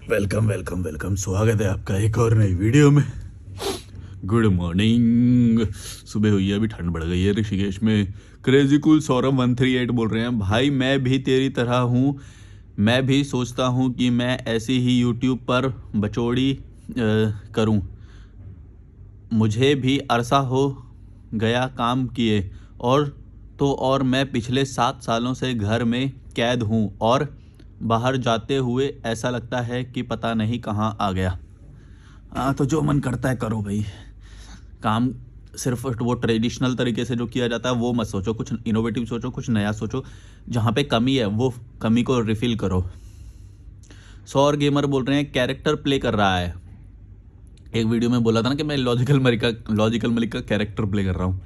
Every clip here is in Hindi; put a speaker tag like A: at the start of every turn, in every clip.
A: वेलकम वेलकम वेलकम, स्वागत है आपका एक और नई वीडियो में। Good morning. सुबह हुई है, अभी ठंड बढ़ गई है ऋषिकेश में। क्रेजी कूल सौरभ 138 बोल रहे हैं, भाई मैं भी तेरी तरह हूँ। मैं भी सोचता हूँ कि मैं ऐसी ही यूट्यूब पर बचौड़ी करूँ। मुझे भी अरसा हो गया काम किए, और मैं पिछले 7 सालों से घर में कैद हूँ और बाहर जाते हुए ऐसा लगता है कि पता नहीं कहाँ आ गया। हाँ, तो जो मन करता है करो भाई। काम सिर्फ वो ट्रेडिशनल तरीके से जो किया जाता है वो मत सोचो, कुछ इनोवेटिव सोचो, कुछ नया सोचो। जहाँ पे कमी है वो कमी को रिफिल करो। सौर गेमर बोल रहे हैं, कैरेक्टर प्ले कर रहा है। एक वीडियो में बोला था ना कि मैं लॉजिकल मलिक का कैरेक्टर प्ले कर रहा हूँ।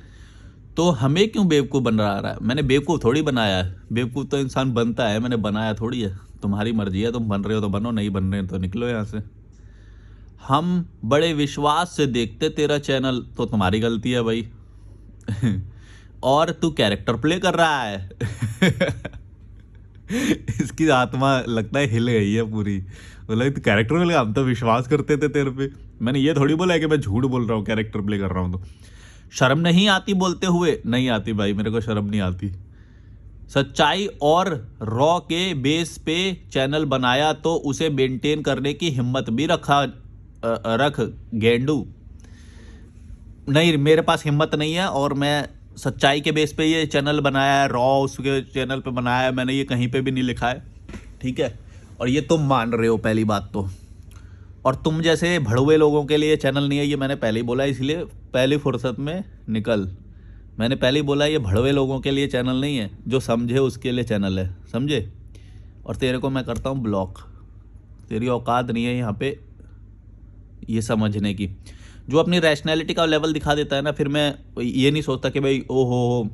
A: तो हमें क्यों बेवकूफ़ बन रहा है? मैंने बेवकूफ़ थोड़ी बनाया है। बेवकूफ़ तो इंसान बनता है, मैंने बनाया थोड़ी है। तुम्हारी मर्जी है, तुम बन रहे हो तो बनो, नहीं बन रहे हो तो निकलो यहाँ से। हम बड़े विश्वास से देखते तेरा चैनल, तो तुम्हारी गलती है भाई। और तू कैरेक्टर प्ले कर रहा है। इसकी आत्मा लगता है हिल गई है पूरी। बोला तू कैरेक्टर प्ले, हम तो विश्वास करते थे तेरे पे। मैंने ये थोड़ी बोला है कि मैं झूठ बोल रहा हूँ कैरेक्टर प्ले कर रहा हूँ। तो शर्म नहीं आती बोलते हुए? नहीं आती भाई, मेरे को शर्म नहीं आती। सच्चाई और रॉ के बेस पे चैनल बनाया तो उसे मेंटेन करने की हिम्मत भी रख गेंडू। नहीं, मेरे पास हिम्मत नहीं है। और मैं सच्चाई के बेस पे ये चैनल बनाया है, रॉ उसके चैनल पे बनाया है, मैंने ये कहीं पे भी नहीं लिखा है, ठीक है। और ये तुम मान रहे हो पहली बात तो। और तुम जैसे भड़ुए लोगों के लिए चैनल नहीं है, ये मैंने पहले ही बोला, इसलिए पहली फुर्सत में निकल। मैंने पहले ही बोला ये भड़वे लोगों के लिए चैनल नहीं है, जो समझे उसके लिए चैनल है, समझे। और तेरे को मैं करता हूँ ब्लॉक। तेरी औकात नहीं है यहाँ पे ये समझने की। जो अपनी रैशनैलिटी का लेवल दिखा देता है ना, फिर मैं ये नहीं सोचता कि भाई ओहो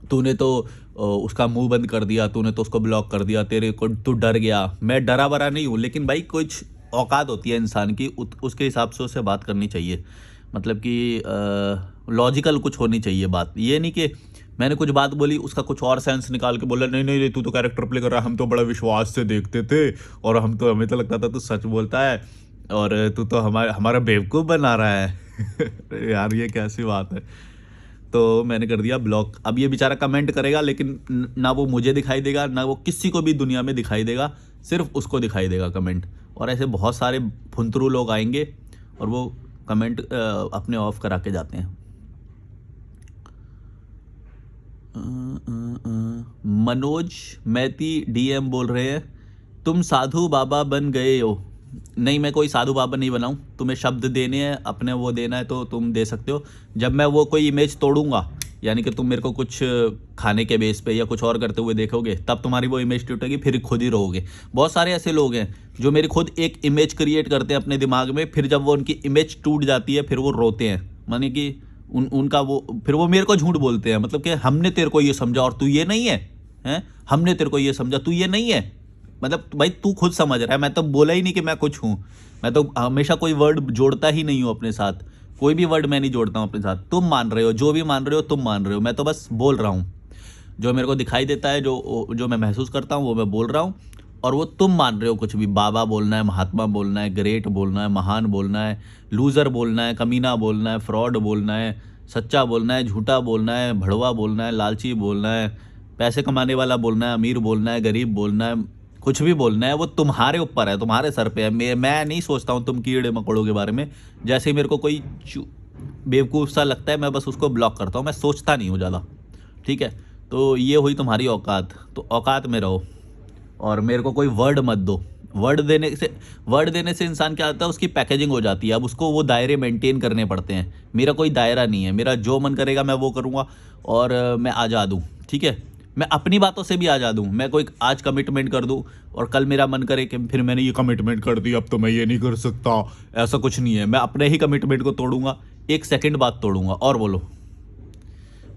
A: तूने तो उसका मुंह बंद कर दिया, तूने तो उसको ब्लॉक कर दिया, तेरे को तू डर गया। मैं डरा बरा नहीं हूँ, लेकिन भाई कुछ औकात होती है इंसान की, उसके हिसाब से उसे बात करनी चाहिए। मतलब कि लॉजिकल कुछ होनी चाहिए बात। ये नहीं कि मैंने कुछ बात बोली, उसका कुछ और सेंस निकाल के बोला नहीं नहीं नहीं तू तो कैरेक्टर प्ले कर रहा है, हम तो बड़ा विश्वास से देखते थे और हमें तो लगता था तू सच बोलता है और तू तो हमारा बेवकूफ़ बना रहा है। यार ये कैसी बात है। तो मैंने कर दिया ब्लॉक। अब ये बेचारा कमेंट करेगा, लेकिन ना वो मुझे दिखाई देगा, ना वो किसी को भी दुनिया में दिखाई देगा, सिर्फ उसको दिखाई देगा कमेंट। और ऐसे बहुत सारे फुंतरू लोग आएंगे और वो कमेंट अपने ऑफ करा के जाते हैं। मनोज मैती डीएम बोल रहे हैं, तुम साधु बाबा बन गए हो। नहीं, मैं कोई साधु बाबा नहीं बनाऊँ। तुम्हें शब्द देने हैं, अपने वो देना है तो तुम दे सकते हो। जब मैं वो कोई इमेज तोड़ूंगा, यानी कि तुम मेरे को कुछ खाने के बेस पे या कुछ और करते हुए देखोगे, तब तुम्हारी वो इमेज टूटेगी, फिर खुद ही रहोगे। बहुत सारे ऐसे लोग हैं जो मेरी खुद एक इमेज क्रिएट करते हैं अपने दिमाग में, फिर जब वो उनकी इमेज टूट जाती है फिर वो रोते हैं। माने कि उनका वो फिर वो मेरे को झूठ बोलते हैं। मतलब कि हमने तेरे को ये समझा और तू ये नहीं है, हैं? हमने तेरे को ये समझा, तू ये नहीं है। मतलब भाई तू खुद समझ रहा है, मैं तो बोला ही नहीं कि मैं कुछ हूँ। मैं तो हमेशा कोई वर्ड जोड़ता ही नहीं हूँ अपने साथ। कोई भी वर्ड मैं नहीं जोड़ता हूँ अपने साथ। तुम मान रहे हो, जो भी मान रहे हो तुम मान रहे हो, मैं तो बस बोल रहा हूँ। जो मेरे को दिखाई देता है, जो मैं महसूस करता हूँ वो मैं बोल रहा हूँ। और वो तुम मान रहे हो कुछ भी। बाबा बोलना है, महात्मा बोलना है, ग्रेट बोलना है, महान बोलना है, लूज़र बोलना है, कमीना बोलना है, फ्रॉड बोलना है, सच्चा बोलना है, झूठा बोलना है, भड़वा बोलना है, लालची बोलना है, पैसे कमाने वाला बोलना है, अमीर बोलना है, गरीब बोलना है, कुछ भी बोलना है। वो तुम्हारे ऊपर है, तुम्हारे सर पे है। मैं नहीं सोचता हूँ तुम कीड़े मकोड़ों के बारे में। जैसे ही मेरे को कोई बेवकूफ़ सा लगता है, मैं बस उसको ब्लॉक करता हूँ। मैं सोचता नहीं हूँ ज़्यादा, ठीक है। तो ये हुई तुम्हारी औकात, तो औकात में रहो और मेरे को कोई वर्ड मत दो। वर्ड देने से इंसान क्या होता है, उसकी पैकेजिंग हो जाती है। अब उसको वो दायरे मेंटेन करने पड़ते हैं। मेरा कोई दायरा नहीं है, मेरा जो मन करेगा मैं वो करूँगा और मैं आज़ाद हूँ, ठीक है। मैं अपनी बातों से भी आज़ाद हूँ। मैं कोई आज कमिटमेंट कर दूँ और कल मेरा मन करे कि फिर मैंने ये कमिटमेंट कर दी, अब तो मैं ये नहीं कर सकता, ऐसा कुछ नहीं है। मैं अपने ही कमिटमेंट को तोड़ूंगा, एक सेकंड बाद तोड़ूंगा। और बोलो,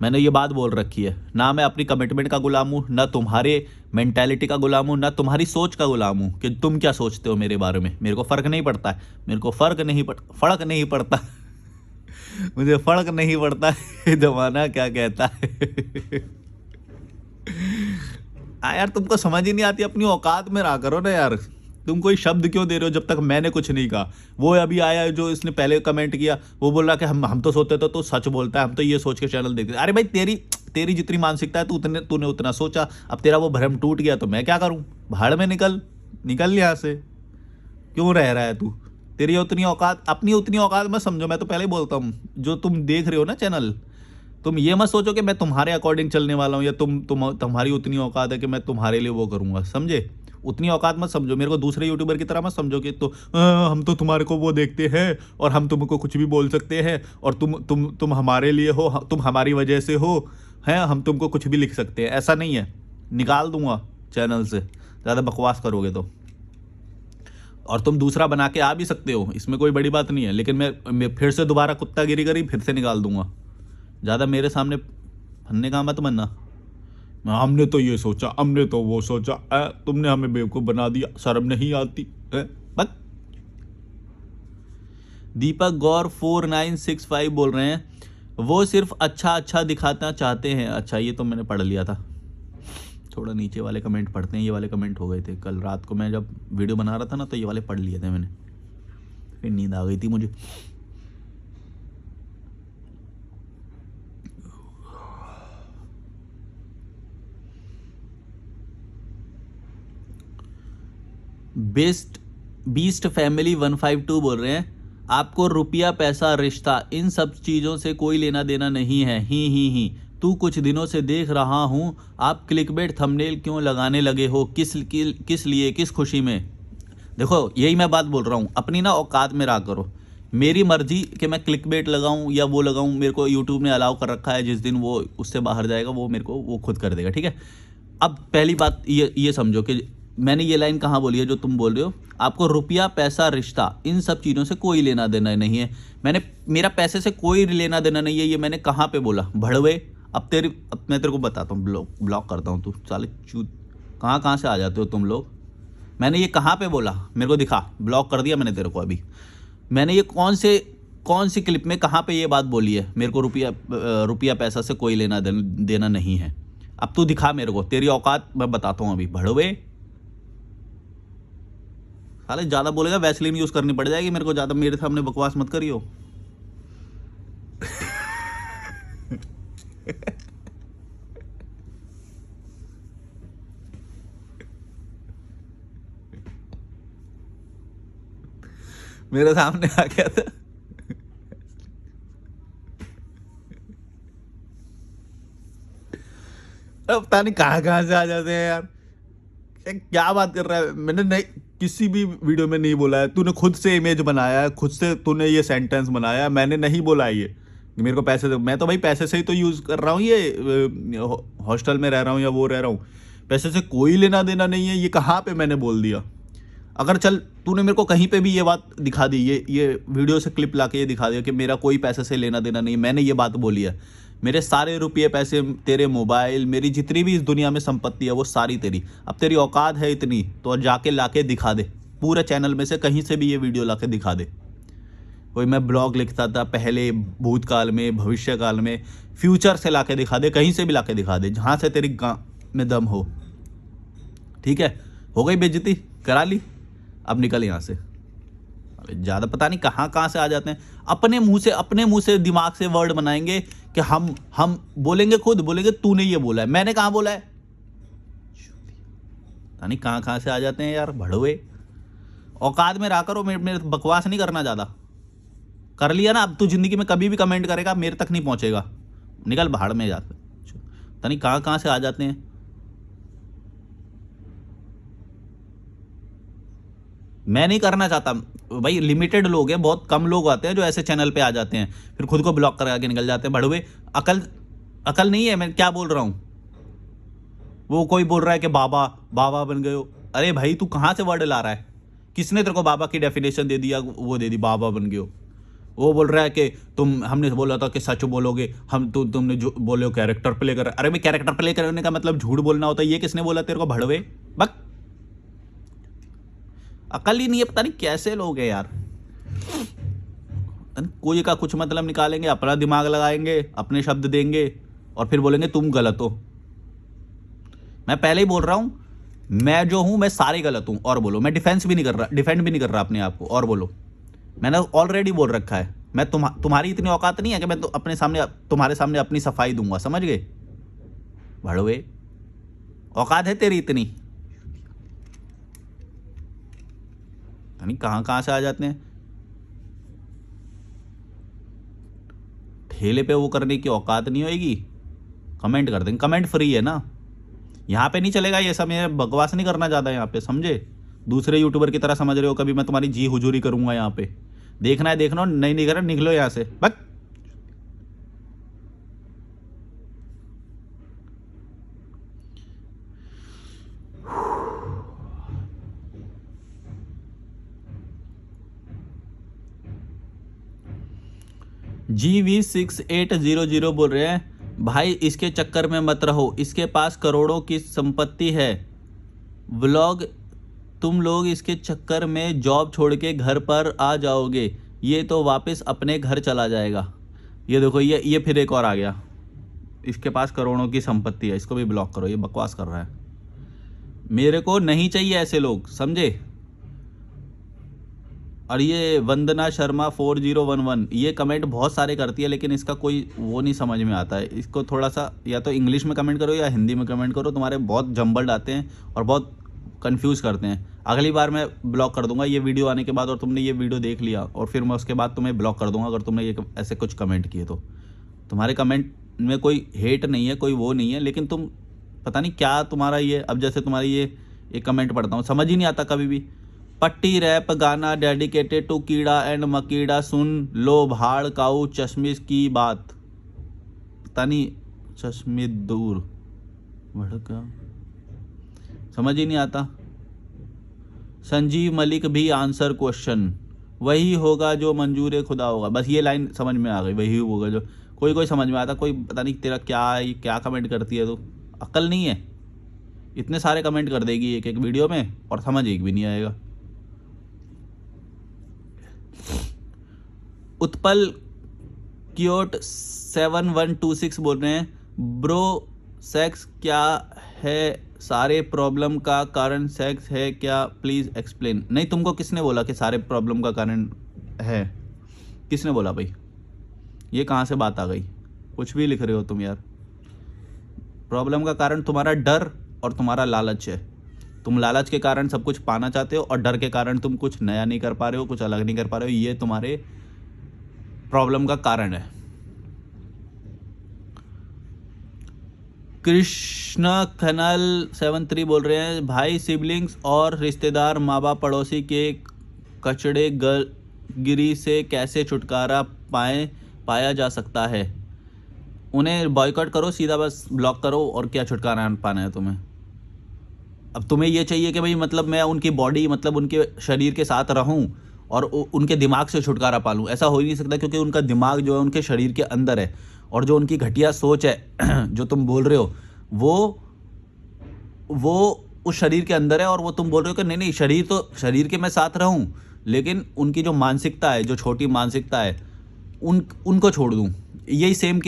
A: मैंने ये बात बोल रखी है, ना मैं अपनी कमिटमेंट का गुलाम हूँ, ना तुम्हारे मेंटालिटी का गुलाम हूँ, ना तुम्हारी सोच का गुलाम हूँ कि तुम क्या सोचते हो मेरे बारे में। मेरे को फ़र्क नहीं पड़ता है, मेरे को फ़र्क नहीं पड़ता। मुझे फ़र्क नहीं पड़ता है ज़माना क्या कहता है। यार तुमको समझ ही नहीं आती, अपनी औकात में रहा करो ना यार। तुम कोई शब्द क्यों दे रहे हो जब तक मैंने कुछ नहीं कहा? वो अभी आया है जो इसने पहले कमेंट किया, वो बोल रहा कि हम तो सोते थे, तो सच बोलता है, हम तो ये सोच के चैनल देखते। अरे भाई तेरी तेरी जितनी मानसिकता है तूने उतना सोचा, अब तेरा वो भ्रम टूट गया तो मैं क्या करूं? भाड़ में निकल यहाँ से। क्यों रह रहा है तू? तेरी उतनी औकात, अपनी उतनी औकात मत समझो। मैं तो पहले ही बोलता हूँ, जो तुम देख रहे हो ना चैनल, तुम ये मत सोचो कि मैं तुम्हारे अकॉर्डिंग चलने वाला हूँ, या तुम्हारी उतनी औकात है कि मैं तुम्हारे लिए वो करूँगा, समझे? उतनी औकात मत समझो मेरे को, दूसरे यूट्यूबर की तरह मत समझो कि तो हम तो तुम्हारे को वो देखते हैं और हम तुमको कुछ भी बोल सकते हैं और तुम हमारे लिए हो, तुम हमारी वजह से हो, हैं, हम तुमको कुछ भी लिख सकते हैं। ऐसा नहीं है, निकाल दूंगा चैनल से ज़्यादा बकवास करोगे तो। और तुम दूसरा बना के आ भी सकते हो, इसमें कोई बड़ी बात नहीं है, लेकिन मैं फिर से दोबारा कुत्तागिरी करी फिर से निकाल दूंगा। ज़्यादा मेरे सामने फन्ने का मत बनना। हमने तो ये सोचा, हमने तो वो सोचा, तुमने हमें बेवकूफ़ बना दिया, शर्म नहीं आती है? बस। दीपक गौर 4965 बोल रहे हैं, वो सिर्फ अच्छा दिखाना चाहते हैं। अच्छा, ये तो मैंने पढ़ लिया था। थोड़ा नीचे वाले कमेंट पढ़ते हैं, ये वाले कमेंट हो गए थे कल रात को मैं जब वीडियो बना रहा था ना, तो ये वाले पढ़ लिए थे मैंने, फिर नींद आ गई थी मुझे। बीस्ट फैमिली 152 बोल रहे हैं, आपको रुपया पैसा रिश्ता इन सब चीज़ों से कोई लेना देना नहीं है। ही तू कुछ दिनों से देख रहा हूँ, आप क्लिकबेट थंबनेल क्यों लगाने लगे हो? किस लिए, किस खुशी में? देखो, यही मैं बात बोल रहा हूँ, अपनी ना औकात में रहा करो। मेरी मर्जी कि मैं क्लिकबेट लगाऊं या वो लगाऊं, मेरे को यूट्यूब ने अलाउ कर रखा है। जिस दिन वो उससे बाहर जाएगा वो मेरे को वो खुद कर देगा, ठीक है? अब पहली बात ये समझो कि मैंने ये लाइन कहाँ बोली है जो तुम बोल रहे हो, आपको रुपया पैसा रिश्ता इन सब चीज़ों से कोई लेना देना नहीं है। मेरा पैसे से कोई लेना देना नहीं है, ये मैंने कहाँ पे बोला? भड़वे। अब मैं तेरे को बताता हूँ, ब्लॉक करता हूँ। तू साले चूत, कहाँ से आ जाते हो तुम लोग? मैंने ये कहाँ पे बोला? मेरे को दिखा, ब्लॉक कर दिया मैंने तेरे को अभी। मैंने ये कौन सी क्लिप में कहाँ पे ये बात बोली है? मेरे को रुपया पैसा से कोई लेना देना नहीं है। अब तू दिखा मेरे को, तेरी औकात मैं बताता हूँ अभी। भड़वे साले, ज़्यादा बोलेगा वैसलीन यूज़ करनी पड़ जाएगी मेरे को। ज़्यादा मेरे सामने बकवास मत करियो। मेरे सामने आ गया था। अब पता नहीं कहाँ से आ जाते हैं यार। क्या बात कर रहा है? मैंने नहीं, किसी भी वीडियो में नहीं बोला है। तूने खुद से इमेज बनाया है, खुद से तूने ये सेंटेंस बनाया है, मैंने नहीं बोला है ये। मेरे को पैसे दो, मैं तो भाई पैसे से ही तो यूज़ कर रहा हूँ, ये हॉस्टल में रह रहा हूँ या वो रह रहा हूँ। पैसे से कोई लेना देना नहीं है, ये कहाँ पे मैंने बोल दिया? अगर चल तूने मेरे को कहीं पे भी ये बात दिखा दी, ये वीडियो से क्लिप ला के ये दिखा दिया कि मेरा कोई पैसे से लेना देना नहीं, मैंने ये बात बोली है। मेरे सारे रुपये पैसे, तेरे मोबाइल, मेरी जितनी भी इस दुनिया में संपत्ति है वो सारी तेरी। अब तेरी औकात है इतनी तो जाके लाके दिखा दे, पूरे चैनल में से कहीं से भी ये वीडियो लाके दिखा दे। कोई मैं ब्लॉग लिखता था पहले, भूतकाल में, भविष्य काल में, फ्यूचर से लाके दिखा दे, कहीं से भी लाके दिखा दे, जहाँ से तेरी गाँव में दम हो। ठीक है, हो गई बेइज्जती, करा ली, अब निकल यहाँ से। ज़्यादा पता नहीं कहाँ से आ जाते हैं। अपने मुंह से दिमाग से वर्ड बनाएंगे कि हम बोलेंगे, खुद बोलेंगे तूने ये बोला है, मैंने कहाँ बोला है? पता नहीं कहाँ से आ जाते हैं यार भड़वे। औकात में रहा करो, मेरे बकवास नहीं करना ज़्यादा। कर लिया ना, अब तू जिंदगी में कभी भी कमेंट करेगा मेरे तक नहीं पहुँचेगा। निकल भाड़ में जाते। पता नहीं कहाँ से आ जाते हैं। मैं नहीं करना चाहता भाई, लिमिटेड लोग हैं, बहुत कम लोग आते हैं जो ऐसे चैनल पे आ जाते हैं, फिर खुद को ब्लॉक करा के निकल जाते हैं भड़वे। अकल नहीं है, मैं क्या बोल रहा हूँ? वो कोई बोल रहा है कि बाबा बन गए हो। अरे भाई तू कहाँ से वर्ड ला रहा है? किसने तेरे को बाबा की डेफिनेशन दे दिया, वो दे दी, बाबा बन गए हो? वो बोल रहा है कि हमने बोला था कि सच बोलोगे, तुमने जो बोले हो कैरेक्टर प्ले कर। अरे मैं कैरेक्टर प्ले करने का मतलब झूठ बोलना होता है, ये किसने बोला तेरे को भड़वे? बक, अकल ही नहीं है, पता नहीं कैसे लोग हैं यार। कोई का कुछ मतलब निकालेंगे, अपना दिमाग लगाएंगे, अपने शब्द देंगे और फिर बोलेंगे तुम गलत हो। मैं पहले ही बोल रहा हूं मैं जो हूं मैं सारे गलत हूं। और बोलो। मैं डिफेंड भी नहीं कर रहा अपने आप को। और बोलो। मैंने ऑलरेडी बोल रखा है, मैं तुम्हारी इतनी औकात नहीं है कि मैं तो अपने सामने तुम्हारे सामने अपनी सफाई दूंगा, समझ गए भड़वे? औकात है तेरी इतनी? नहीं कहां कहां से आ जाते हैं। ठेले पे वो करने की औकात नहीं होगी। कमेंट कर देंगे, कमेंट फ्री है ना, यहाँ पे नहीं चलेगा ये सब। मैं बकवास नहीं करना चाहता यहाँ पे, समझे? दूसरे यूट्यूबर की तरह समझ रहे हो कभी मैं तुम्हारी जी हुजूरी करूंगा यहाँ पे? देखना है देखना, नहीं नहीं करना, निकलो यहाँ से बक। GV6800 बोल रहे हैं, भाई इसके चक्कर में मत रहो, इसके पास करोड़ों की संपत्ति है। व्लॉग तुम लोग इसके चक्कर में जॉब छोड़ के घर पर आ जाओगे, ये तो वापस अपने घर चला जाएगा। ये देखो, ये फिर एक और आ गया। इसके पास करोड़ों की संपत्ति है, इसको भी ब्लॉक करो, ये बकवास कर रहा है। मेरे को नहीं चाहिए ऐसे लोग, समझे? और ये वंदना शर्मा 4011 ये कमेंट बहुत सारे करती है, लेकिन इसका कोई वो नहीं समझ में आता है। इसको थोड़ा सा या तो इंग्लिश में कमेंट करो या हिंदी में कमेंट करो, तुम्हारे बहुत जंबल्ड आते हैं और बहुत कंफ्यूज करते हैं। अगली बार मैं ब्लॉक कर दूंगा ये वीडियो आने के बाद, और तुमने ये वीडियो देख लिया और फिर मैं उसके बाद तुम्हें ब्लॉक कर दूंगा अगर तुमने ये ऐसे कुछ कमेंट किए तो। तुम्हारे कमेंट में कोई हेट नहीं है, कोई वो नहीं है, लेकिन तुम पता नहीं क्या तुम्हारा ये, अब जैसे तुम्हारी ये कमेंट पढ़ता हूँ समझ ही नहीं आता कभी भी। पट्टी रैप गाना डेडिकेटेड टू कीड़ा एंड मकीड़ा, सुन लो भाड़ काऊ चश्मिश की बात। पता नहीं चश्मे दूर भड़का, समझ ही नहीं आता। संजीव मलिक भी आंसर क्वेश्चन, वही होगा जो मंजूर खुदा होगा। बस ये लाइन समझ में आ गई, वही होगा जो। कोई समझ में आता, कोई पता नहीं तेरा क्या कमेंट करती है। तो अक्ल नहीं है, इतने सारे कमेंट कर देगी एक एक वीडियो में और समझ एक भी नहीं आएगा। उत्पल क्योट 7126 बोल रहे हैं, ब्रो सेक्स क्या है, सारे प्रॉब्लम का कारण सेक्स है क्या, प्लीज एक्सप्लेन। नहीं, तुमको किसने बोला कि सारे प्रॉब्लम का कारण है? किसने बोला भाई? ये कहाँ से बात आ गई? कुछ भी लिख रहे हो तुम यार। प्रॉब्लम का कारण तुम्हारा डर और तुम्हारा लालच है। तुम लालच के कारण सब कुछ पाना चाहते हो और डर के कारण तुम कुछ नया नहीं कर पा रहे हो, कुछ अलग नहीं कर पा रहे हो। ये तुम्हारे प्रॉब्लम का कारण है। कृष्ण खनल 73 बोल रहे हैं, भाई सिबलिंग्स और रिश्तेदार माँ बाप पड़ोसी के कचड़े गिरी से कैसे छुटकारा पाया जा सकता है? उन्हें बॉयकॉट करो सीधा, बस ब्लॉक करो। और क्या छुटकारा पाना है तुम्हें? अब तुम्हें ये चाहिए कि भाई मतलब मैं उनकी बॉडी मतलब उनके शरीर के साथ रहूं और उनके दिमाग से छुटकारा पा लूँ? ऐसा हो ही नहीं सकता, क्योंकि उनका दिमाग जो है उनके शरीर के अंदर है। और जो उनकी घटिया सोच है जो तुम बोल रहे हो वो उस शरीर के अंदर है। और वो तुम बोल रहे हो कि नहीं शरीर के मैं साथ रहूं, लेकिन उनकी जो मानसिकता है, जो छोटी मानसिकता है, उनको छोड़ दूं। यही सेम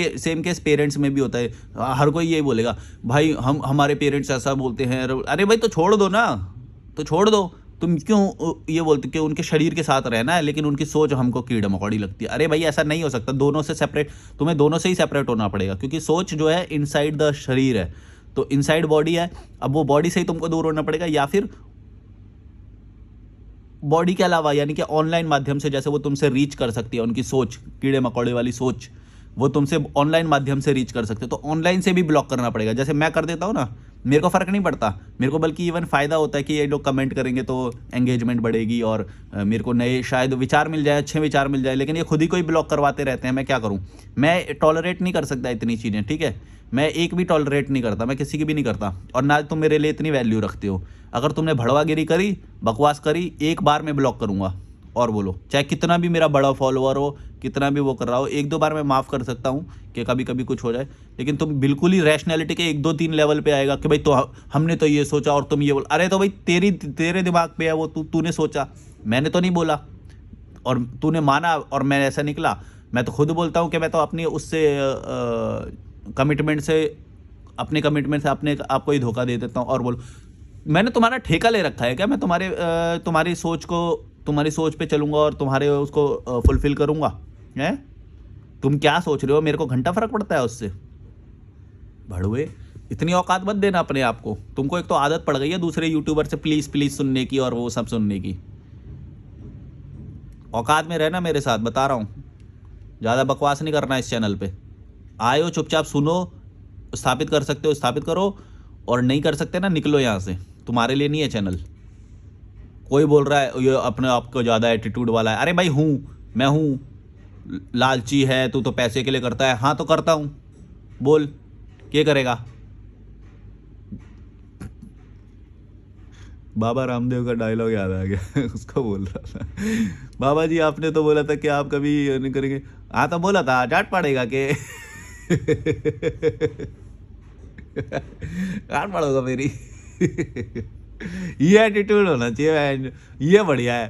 A: केस पेरेंट्स में भी होता है। हर कोई यही बोलेगा भाई हमारे पेरेंट्स ऐसा बोलते हैं। अरे भाई तो छोड़ दो ना, तो छोड़ दो। तुम क्यों ये बोलते कि उनके शरीर के साथ रहना है लेकिन उनकी सोच हमको कीड़ा मकोड़ी लगती है? अरे भाई ऐसा नहीं हो सकता, दोनों से सेपरेट, तुम्हें दोनों से ही सेपरेट होना पड़ेगा, क्योंकि सोच जो है इनसाइड द शरीर है, तो इनसाइड बॉडी है। अब वो बॉडी से ही तुमको दूर होना पड़ेगा, या फिर बॉडी के अलावा यानी कि ऑनलाइन माध्यम से, जैसे वो तुमसे रीच कर सकती है, उनकी सोच कीड़े मकोड़े वाली सोच वो तुमसे ऑनलाइन माध्यम से रीच कर सकते हो, तो ऑनलाइन से भी ब्लॉक करना पड़ेगा। जैसे मैं कर देता हूँ ना, मेरे को फ़र्क नहीं पड़ता, मेरे को बल्कि इवन फ़ायदा होता है कि ये लोग कमेंट करेंगे तो एंगेजमेंट बढ़ेगी और मेरे को नए शायद विचार मिल जाए, अच्छे विचार मिल जाए। लेकिन ये खुद ही कोई ब्लॉक करवाते रहते हैं, मैं क्या करूँ? मैं टॉलरेट नहीं कर सकता इतनी चीज़ें, ठीक है? मैं एक भी टॉलरेट नहीं करता, मैं किसी की भी नहीं करता। और ना तुम मेरे लिए इतनी वैल्यू रखते हो। अगर तुमने भड़वागिरी करी, बकवास करी, एक बार मैं ब्लॉक करूँगा। और बोलो, चाहे कितना भी मेरा बड़ा फॉलोअर हो, कितना भी वो कर रहा हो, एक दो बार मैं माफ़ कर सकता हूँ कि कभी कभी कुछ हो जाए। लेकिन तुम बिल्कुल ही रैशनैलिटी के 1 2 3 लेवल पे आएगा कि भाई तो हमने तो ये सोचा और तुम ये बोल। अरे तो भाई तेरे दिमाग पे है वो, तूने सोचा, मैंने तो नहीं बोला। और तूने माना और मैं ऐसा निकला। मैं तो खुद बोलता हूँ कि मैं तो अपनी उससे कमिटमेंट से, अपने कमिटमेंट से अपने आपको ही धोखा दे देता हूँ। और बोलो, मैंने तुम्हारा ठेका ले रखा है क्या? मैं तुम्हारी सोच पे चलूंगा और तुम्हारे उसको फुलफिल करूंगा? हैं? तुम क्या सोच रहे हो? मेरे को घंटा फर्क पड़ता है उससे? भड़ुए, इतनी औकात मत देना अपने आप को। तुमको एक तो आदत पड़ गई है दूसरे यूट्यूबर से प्लीज प्लीज सुनने की और वो सब सुनने की। औकात में रहना मेरे साथ, बता रहा हूँ। ज़्यादा बकवास नहीं करना इस चैनल पे। आयो चुपचाप सुनो, स्थापित कर सकते हो स्थापित करो, और नहीं कर सकते ना निकलो यहाँ से। तुम्हारे लिए नहीं है चैनल। कोई बोल रहा है ये अपने आप को ज़्यादा एटीट्यूड वाला है। अरे भाई मैं हूँ। लालची है तू तो पैसे के लिए करता है। हाँ तो करता हूँ, बोल क्या करेगा? बाबा रामदेव का डायलॉग याद आ गया उसको बोल रहा था, बाबा जी आपने तो बोला था कि आप कभी नहीं करेंगे। हाँ तो बोला था, डांट पड़ेगा के डांट पड़ोगा मेरी ये एटीट्यूड होना चाहिए, ये बढ़िया है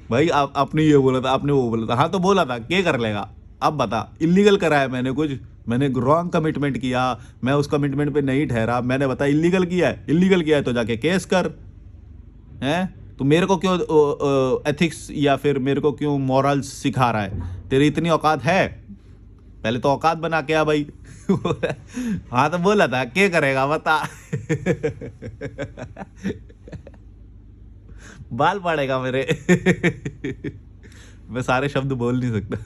A: भाई। आपने ये बोला था, आपने वो बोला था। हाँ तो बोला था, क्या कर लेगा? अब बता, इलीगल करा है मैंने कुछ? मैंने रॉन्ग कमिटमेंट किया, मैं उस कमिटमेंट पे नहीं ठहरा, मैंने बता इलीगल किया है। इलीगल किया है तो जाके केस कर। हैं तो मेरे को क्यों एथिक्स या फिर मेरे को क्यों मॉरल्स सिखा रहा है? तेरी इतनी औकात है? पहले तो औकात बना के आ भाई हाँ तो बोला था, क्या करेगा बता बाल पड़ेगा मेरे मैं सारे शब्द बोल नहीं सकता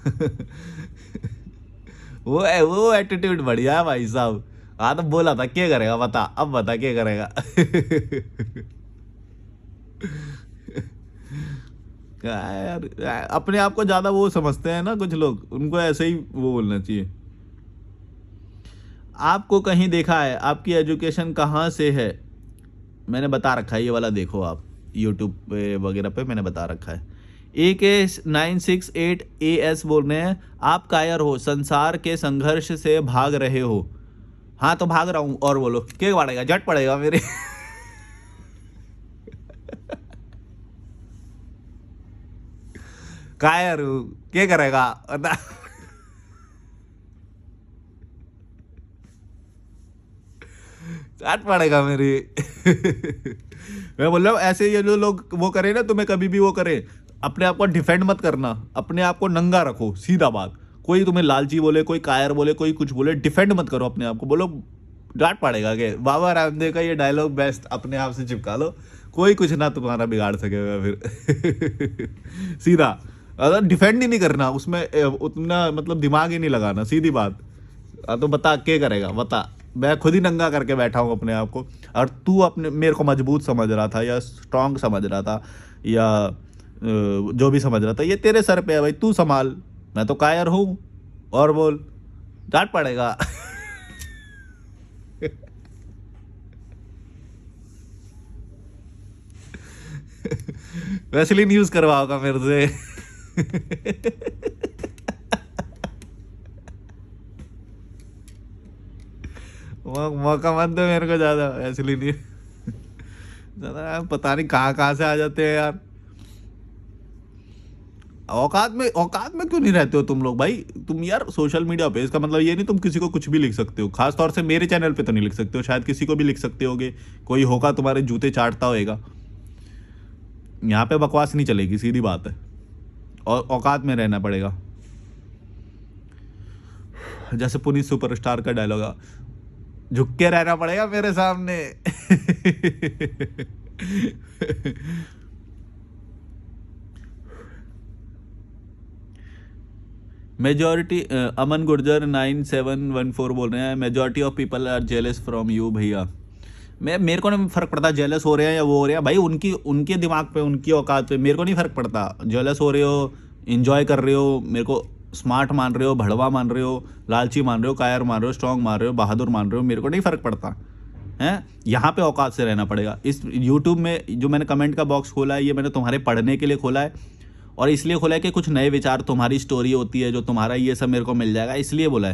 A: वो एटीट्यूड बढ़िया है भाई साहब। हाँ तो बोला था, क्या करेगा बता, अब बता क्या करेगा क्या है यार, अपने आप को ज्यादा वो समझते हैं ना कुछ लोग, उनको ऐसे ही वो बोलना चाहिए। आपको कहीं देखा है? आपकी एजुकेशन कहाँ से है? मैंने बता रखा है, ये वाला देखो आप यूट्यूब पे वगैरह पे मैंने बता रखा है। AK968AS बोल रहे हैं, आप कायर हो, संसार के संघर्ष से भाग रहे हो। हाँ तो भाग रहा हूं, और बोलो क्या पड़ेगा? झट पड़ेगा मेरे कायर हूं, क्या करेगा बता झट पड़ेगा मेरी मैं बोल रहा हूँ ऐसे ये जो लोग वो करे ना, तुम्हें कभी भी वो करे, अपने आप को डिफेंड मत करना, अपने आप को नंगा रखो, सीधा बात। कोई तुम्हें लालची बोले, कोई कायर बोले, कोई कुछ बोले, डिफेंड मत करो अपने आप को। बोलो डांट पड़ेगा के बाबा रामदेव का ये डायलॉग बेस्ट, अपने आप से चिपका लो, कोई कुछ ना तुम्हारा बिगाड़ सकेगा फिर सीधा। अगर डिफेंड ही नहीं करना उसमें उतना मतलब दिमाग ही नहीं लगाना, सीधी बात। तो बता क्या करेगा बता। मैं खुद ही नंगा करके बैठा हूँ अपने आप को, और तू अपने मेरे को मजबूत समझ रहा था या स्ट्रांग समझ रहा था या जो भी समझ रहा था, ये तेरे सर पे है भाई, तू संभाल। मैं तो कायर हूँ, और बोल डांट पड़ेगा वैसलीन यूज करवाओगा मेरे से मौका मत दो मेरे को ज्यादा, वैसलीन ज्यादा पता नहीं कहाँ से आ जाते हैं यार। औकात में क्यों नहीं रहते हो तुम लोग भाई? तुम यार सोशल मीडिया पे, इसका मतलब ये नहीं तुम किसी को कुछ भी लिख सकते हो। खास तौर से मेरे चैनल पे तो नहीं लिख सकते हो, शायद किसी को भी लिख सकते होगे, कोई होगा तुम्हारे जूते चाटता होएगा। यहाँ पे बकवास नहीं चलेगी, सीधी बात है, और औकात में रहना पड़ेगा। जैसे पुनीत सुपरस्टार का डायलॉग, झुक के रहना पड़ेगा मेरे सामने मेजॉरिटी अमन गुर्जर 9714 बोल रहे हैं, majority of people are jealous from you. भैया मेरे को नहीं फर्क पड़ता जेलस हो रहे हैं या वो हो रहे हैं भाई, उनके दिमाग पे, उनकी औकात पे, मेरे को नहीं फर्क पड़ता। जेलस हो रहे हो, इंजॉय कर रहे हो, मेरे को स्मार्ट मान रहे हो, भड़वा मान रहे हो, लालची मान रहे हो, कायर मान रहे हो, स्ट्रांग मान रहे हो, बहादुर मान रहे हो, मेरे को नहीं फर्क पड़ता है। यहाँ पे औकात से रहना पड़ेगा। इस यूट्यूब में जो मैंने कमेंट का बॉक्स खोला है, ये मैंने तुम्हारे पढ़ने के लिए खोला है, और इसलिए खोला है कि कुछ नए विचार, तुम्हारी स्टोरी होती है जो तुम्हारा, ये सब मेरे को मिल जाएगा, इसलिए बोला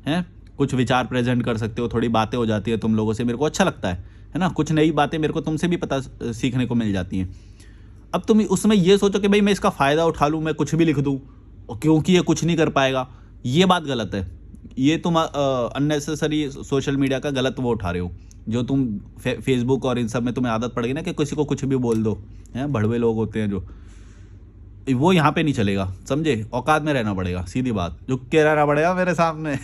A: है। कुछ विचार प्रेजेंट कर सकते हो, थोड़ी बातें हो जाती है तुम लोगों से, मेरे को अच्छा लगता है ना। कुछ नई बातें मेरे को तुमसे भी पता सीखने को मिल जाती हैं। अब तुम उसमें ये सोचो कि भाई मैं इसका फ़ायदा उठा लूँ, मैं कुछ भी लिख दूँ क्योंकि ये कुछ नहीं कर पाएगा, ये बात गलत है। ये तुम अननेसेसरी सोशल मीडिया का गलत वो उठा रहे हो, जो तुम फेसबुक और इन सब में तुम्हें आदत पड़ गई ना कि किसी को कुछ भी बोल दो, हैं भड़वे लोग होते हैं जो, वो यहाँ पे नहीं चलेगा, समझे? औकात में रहना पड़ेगा, सीधी बात, झुक के रहना पड़ेगा मेरे सामने।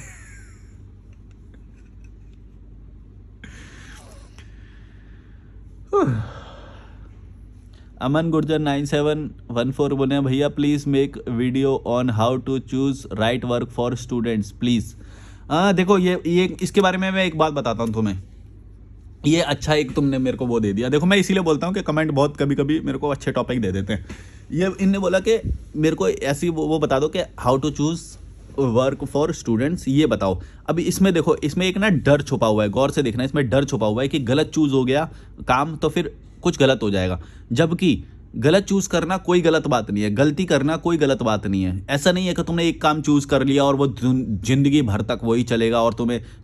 A: अमन गुर्जर 9714 बोले भैया please make video on how to choose right work for students please. देखो ये इसके बारे में मैं एक बात बताता हूँ तुम्हें। ये अच्छा एक तुमने मेरे को वो दे दिया। देखो मैं इसीलिए बोलता हूँ कि कमेंट बहुत कभी कभी मेरे को अच्छे टॉपिक दे देते हैं। ये इनने बोला कि मेरे को ऐसी वो बता दो कि how to choose work for students, ये बताओ। अभी इसमें देखो, इसमें एक ना डर छुपा हुआ है, गौर से देखना, इसमें डर छुपा हुआ है कि गलत चूज हो गया काम तो फिर कुछ गलत हो जाएगा। जबकि गलत चूज करना कोई गलत बात नहीं है, गलती करना कोई गलत बात नहीं है। ऐसा नहीं है कि तुमने एक काम चूज कर लिया और वो जिंदगी भर तक वही चलेगा और